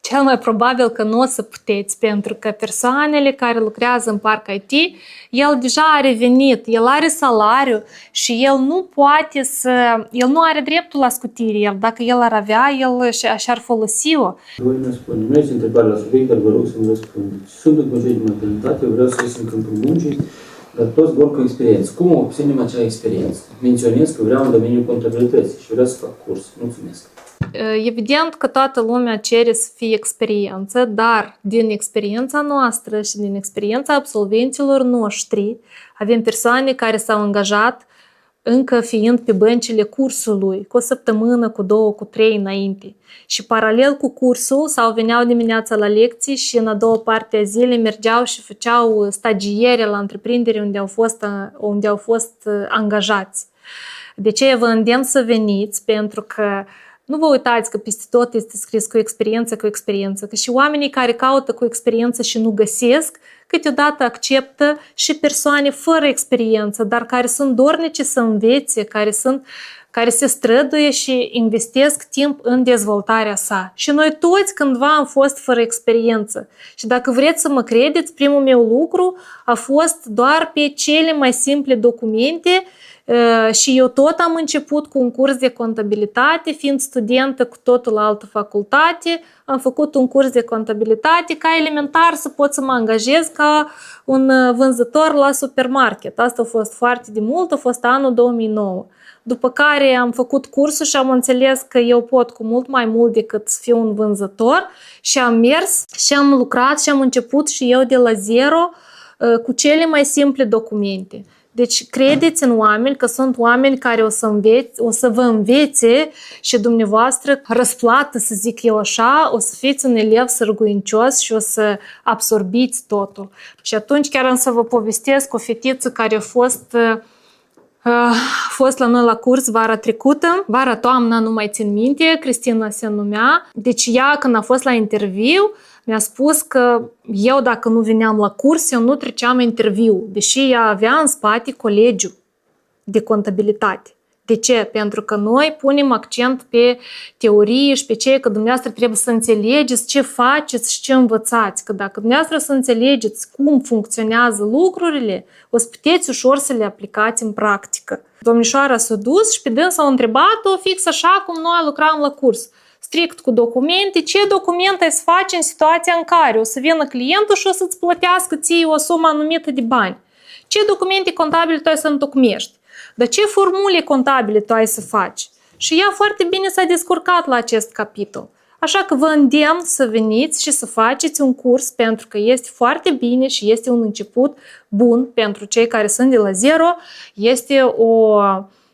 Cel mai probabil că nu o să puteți, pentru că persoanele care lucrează în parc IT, el deja a revenit, el are salariu și el nu are dreptul la scutire. Dacă el ar avea, el și-ar folosi-o. Voi ne spune, nu este întrebare la subiect, dar vă rog să-mi răspundeți. Sunt în concediu de maternitate, vreau să ies în câmpul muncii, dar toți vor cu experiență. Cum obținem acea experiență? Menționez că vreau în domeniul contabilității și vreau să fac curs. Mulțumesc! Evident că toată lumea cere să fie experiență, dar din experiența noastră și din experiența absolvenților noștri, avem persoane care s-au angajat încă fiind pe băncile cursului, cu o săptămână, cu 2, cu 3 înainte. Și paralel cu cursul sau veneau dimineața la lecții și în a doua parte a zilei mergeau și făceau stagiere la întreprinderi unde au fost angajați. De ce vă îndemn să veniți? Pentru că nu vă uitați că peste tot este scris cu experiență, că și oamenii care caută cu experiență și nu găsesc, câteodată acceptă și persoane fără experiență, dar care sunt dornice să învețe, care se străduie și investesc timp în dezvoltarea sa. Și noi toți cândva am fost fără experiență. Și dacă vreți să mă credeți, primul meu lucru a fost doar pe cele mai simple documente. Și eu tot am început cu un curs de contabilitate, fiind studentă cu totul altă facultate, am făcut un curs de contabilitate ca elementar să pot să mă angajez ca un vânzător la supermarket. Asta a fost foarte de mult, a fost anul 2009. După care am făcut cursul și am înțeles că eu pot cu mult mai mult decât să fiu un vânzător și am mers și am lucrat și am început și eu de la zero cu cele mai simple documente. Deci credeți în oameni că sunt oameni care o să vă învețe și dumneavoastră răsplată, să zic eu așa, o să fiți un elev sârguincios și o să absorbiți totul. Și atunci chiar am să vă povestesc o fetiță care a fost la noi la curs vara trecută, vara-toamna, nu mai țin minte, Cristina se numea. Deci ea când a fost la interviu mi-a spus că eu dacă nu veneam la curs, eu nu treceam interviu, deși ea avea în spate colegiul de contabilitate. De ce? Pentru că noi punem accent pe teorie și pe ce că dumneavoastră trebuie să înțelegeți ce faceți și ce învățați. Că dacă dumneavoastră să înțelegeți cum funcționează lucrurile, o să puteți ușor să le aplicați în practică. Domnișoara s-a dus și pe dânsa a întrebat-o fix așa cum noi lucram la curs. Strict cu documente, ce document ai să faci în situația în care o să vină clientul și o să-ți plătească ție o sumă anumită de bani. Ce documente contabile tu ai să întocmești? Dar ce formule contabile tu ai să faci? Și ea foarte bine s-a descurcat la acest capitol. Așa că vă îndemn să veniți și să faceți un curs pentru că este foarte bine și este un început bun pentru cei care sunt de la zero. Este o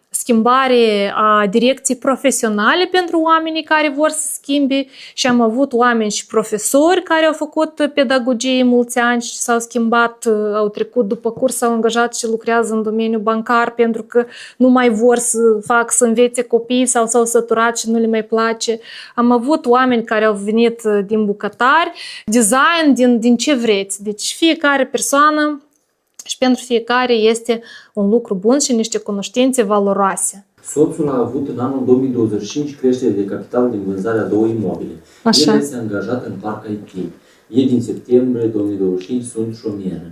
schimbare a direcției profesionale pentru oamenii care vor să schimbe și am avut oameni și profesori care au făcut pedagogie mulți ani și s-au schimbat, au trecut după curs, s-au angajat și lucrează în domeniul bancar pentru că nu mai vor să învețe copii sau s-au săturat și nu le mai place. Am avut oameni care au venit din bucătari, design, din ce vreți. Deci fiecare persoană și pentru fiecare este un lucru bun și niște cunoștințe valoroase. Soțul a avut în anul 2025 creștere de capital din vânzarea 2 imobile. Așa. El este angajat în Parc IT. Ei din septembrie 2025 sunt șomieră.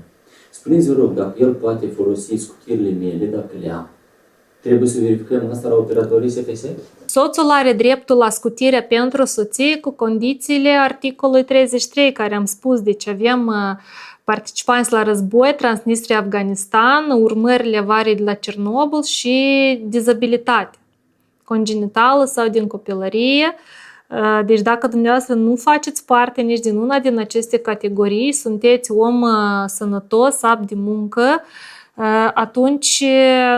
Spuneți, vă rog, dacă el poate folosi scutirile mele, dacă le am. Trebuie să verificăm asta la operatorii SFS? Soțul are dreptul la scutire pentru soție cu condițiile articolului 33, care am spus. Deci avem participanți la război, Transnistria, Afganistan, urmările avariei de la Cernobâl și dizabilitate congenitală sau din copilărie. Deci dacă dumneavoastră nu faceți parte nici din una din aceste categorii, sunteți om sănătos, apt de muncă, atunci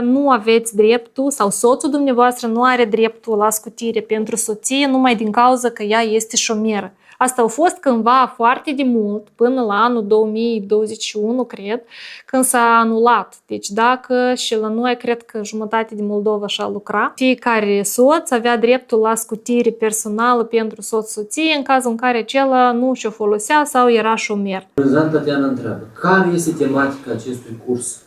nu aveți dreptul sau soțul dumneavoastră nu are dreptul la scutire pentru soție numai din cauza că ea este șomeră. Asta a fost cândva foarte de mult, până la anul 2021, cred, când s-a anulat. Deci dacă și la noi, cred că jumătate de Moldova așa lucra, fiecare soț avea dreptul la scutire personală pentru soț-soție în cazul în care acela nu și-o folosea sau era șomer. Prezent Tatiana întreabă, care este tematica acestui curs?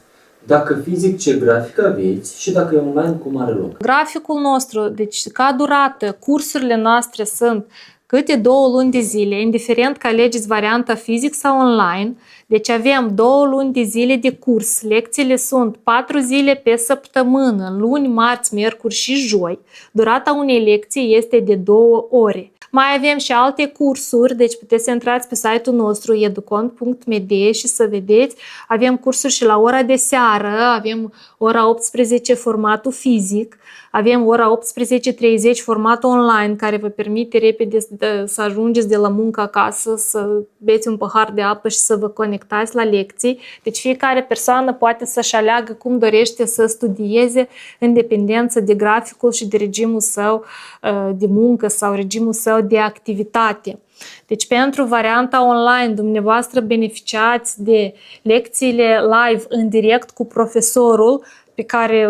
Dacă fizic, ce grafic aveți și dacă e online, cum are loc? Graficul nostru, deci ca durată, cursurile noastre sunt câte 2 luni de zile, indiferent că alegeți varianta fizic sau online. Deci avem 2 luni de zile de curs. Lecțiile sunt 4 zile pe săptămână, luni, marți, miercuri și joi. Durata unei lecții este de 2 ore. Mai avem și alte cursuri, deci puteți să intrați pe site-ul nostru educont.md și să vedeți. Avem cursuri și la ora de seară, avem ora 18 formatul fizic, Avem ora 18:30 format online care vă permite repede să ajungeți de la muncă acasă, să beți un pahar de apă și să vă conectați la lecții. Deci fiecare persoană poate să-și aleagă cum dorește să studieze în dependență de graficul și de regimul său de muncă sau regimul său de activitate. Deci pentru varianta online, dumneavoastră beneficiați de lecțiile live în direct cu profesorul,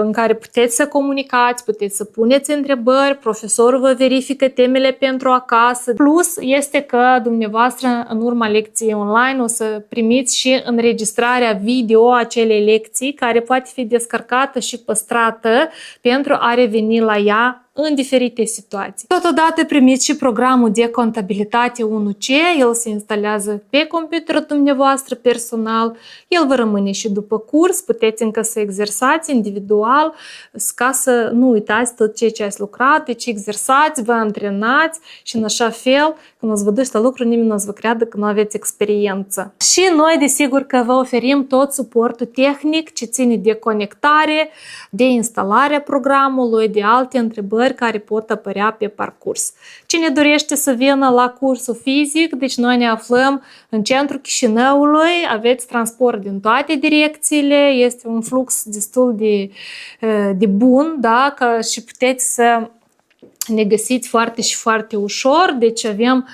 în care puteți să comunicați, puteți să puneți întrebări, profesorul vă verifică temele pentru acasă. Plus este că dumneavoastră în urma lecției online o să primiți și înregistrarea video a acelei lecții, care poate fi descărcată și păstrată pentru a reveni la ea în diferite situații. Totodată primiți și programul de contabilitate 1C, el se instalează pe computerul dumneavoastră personal, el vă rămâne și după curs, puteți încă să exersați individual ca să nu uitați tot ceea ce ați lucrat, deci exersați, vă antrenați și în așa fel, când o să vă duceți la lucru, nimeni nu o să vă creadă că nu aveți experiență. Și noi, desigur, că vă oferim tot suportul tehnic ce ține de conectare, de instalarea programului, de alte întrebări care pot apărea pe parcurs. Cine dorește să vină la cursul fizic, deci noi ne aflăm în centrul Chișinăului, aveți transport din toate direcțiile, este un flux destul de bun, da? Și puteți să ne găsiți foarte și foarte ușor, deci avem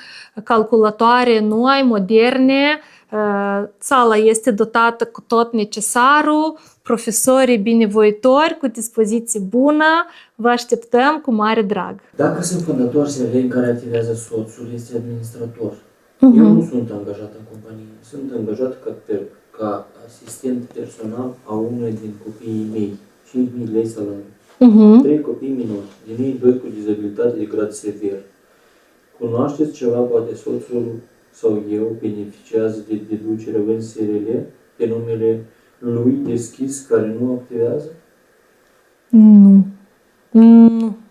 calculatoare noi, moderne, sala este dotată cu tot necesarul, profesorii binevoitori, cu dispoziție bună, vă așteptăm cu mare drag. Dacă sunt fondator SRL în care activează soțul, este administrator. Eu nu sunt angajat în companie, sunt angajat ca asistent personal a unui din copiii mei, 5.000 lei salariu. 3 copii minori, din ei 2 cu dizabilitate de grad sever. Cunoașteți ceva, poate soțul sau eu beneficiază de deducere în SRL pe numele lui deschis care nu activează?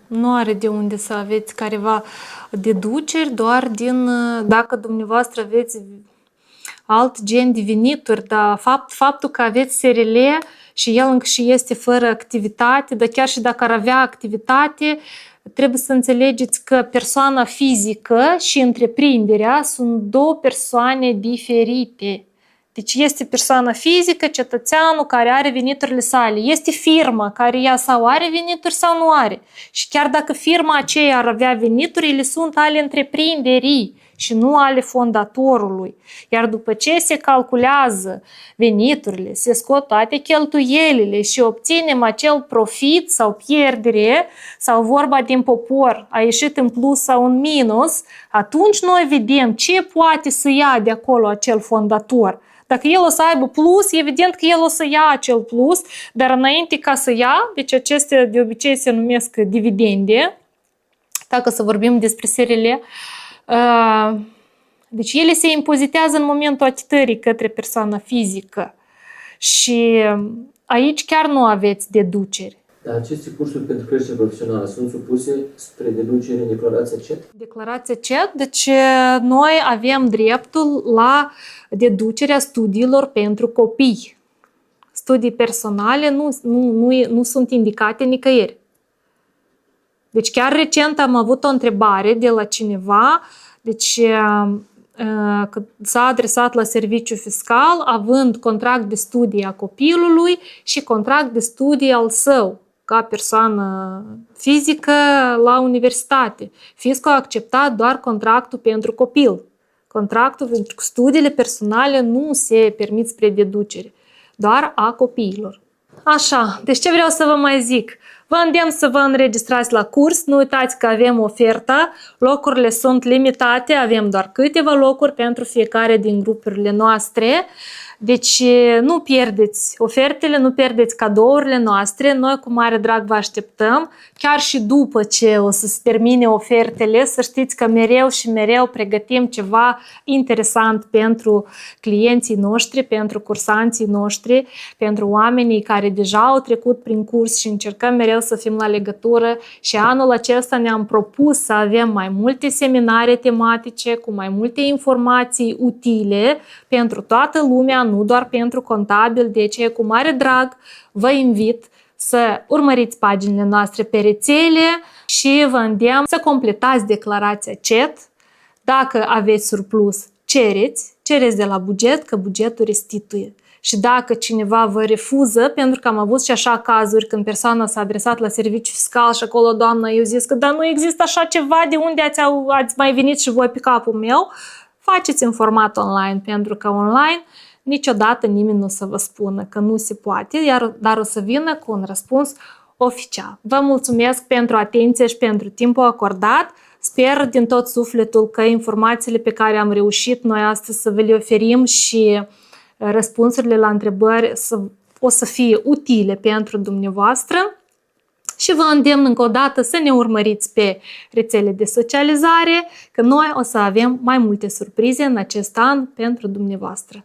Nu are de unde să aveți careva deduceri, doar dacă dumneavoastră aveți alt gen de venituri, dar faptul că aveți SRL și el încă și este fără activitate, dar chiar și dacă ar avea activitate, trebuie să înțelegeți că persoana fizică și întreprinderea sunt două persoane diferite. Deci este persoana fizică, cetățeanul care are veniturile sale. Este firma care ea sau are venituri sau nu are. Și chiar dacă firma aceea ar avea venituri, ele sunt ale întreprinderii și nu ale fondatorului. Iar după ce se calculează veniturile, se scot toate cheltuielile și obținem acel profit sau pierdere, sau vorba din popor, a ieșit în plus sau în minus, atunci noi vedem ce poate să ia de acolo acel fondator. Dacă el o să aibă plus, evident că el o să ia acel plus, dar înainte ca să ia, deci acestea de obicei se numesc dividende, dacă să vorbim despre SRL, deci ele se impozitează în momentul achitării către persoana fizică și aici chiar nu aveți deduceri. Dar aceste cursuri pentru creștere profesională sunt supuse spre deducere în declarația CET? Declarația CET, deci noi avem dreptul la deducerea studiilor pentru copii. Studii personale nu sunt indicate nicăieri. Deci chiar recent am avut o întrebare de la cineva, deci că s-a adresat la serviciu fiscal având contract de studii a copilului și contract de studii al său ca persoană fizică la universitate. Fiscul a acceptat doar contractul pentru copil. Contractul pentru studiile personale nu se permit spre deducere, doar a copiilor. Așa, deci ce vreau să vă mai zic? Vă îndemn să vă înregistrați la curs, nu uitați că avem oferta, locurile sunt limitate, avem doar câteva locuri pentru fiecare din grupurile noastre. Deci nu pierdeți ofertele, nu pierdeți cadourile noastre, noi cu mare drag vă așteptăm, chiar și după ce o să se termine ofertele, să știți că mereu și mereu pregătim ceva interesant pentru clienții noștri, pentru cursanții noștri, pentru oamenii care deja au trecut prin curs și încercăm mereu să fim la legătură și anul acesta ne-am propus să avem mai multe seminare tematice cu mai multe informații utile pentru toată lumea, nu doar pentru contabil, deci cu mare drag vă invit să urmăriți paginile noastre pe rețele și vă îndemn să completați declarația CET. Dacă aveți surplus, cereți de la buget, că bugetul restituie. Și dacă cineva vă refuză, pentru că am avut și așa cazuri când persoana s-a adresat la serviciu fiscal și acolo doamna i-a zis că dar nu există așa ceva, de unde ați mai venit și voi pe capul meu, faceți în format online, pentru că online niciodată nimeni nu o să vă spună că nu se poate, dar o să vină cu un răspuns oficial. Vă mulțumesc pentru atenție și pentru timpul acordat. Sper din tot sufletul că informațiile pe care am reușit noi astăzi să vă le oferim și răspunsurile la întrebări o să fie utile pentru dumneavoastră și vă îndemn încă o dată să ne urmăriți pe rețele de socializare, că noi o să avem mai multe surprize în acest an pentru dumneavoastră.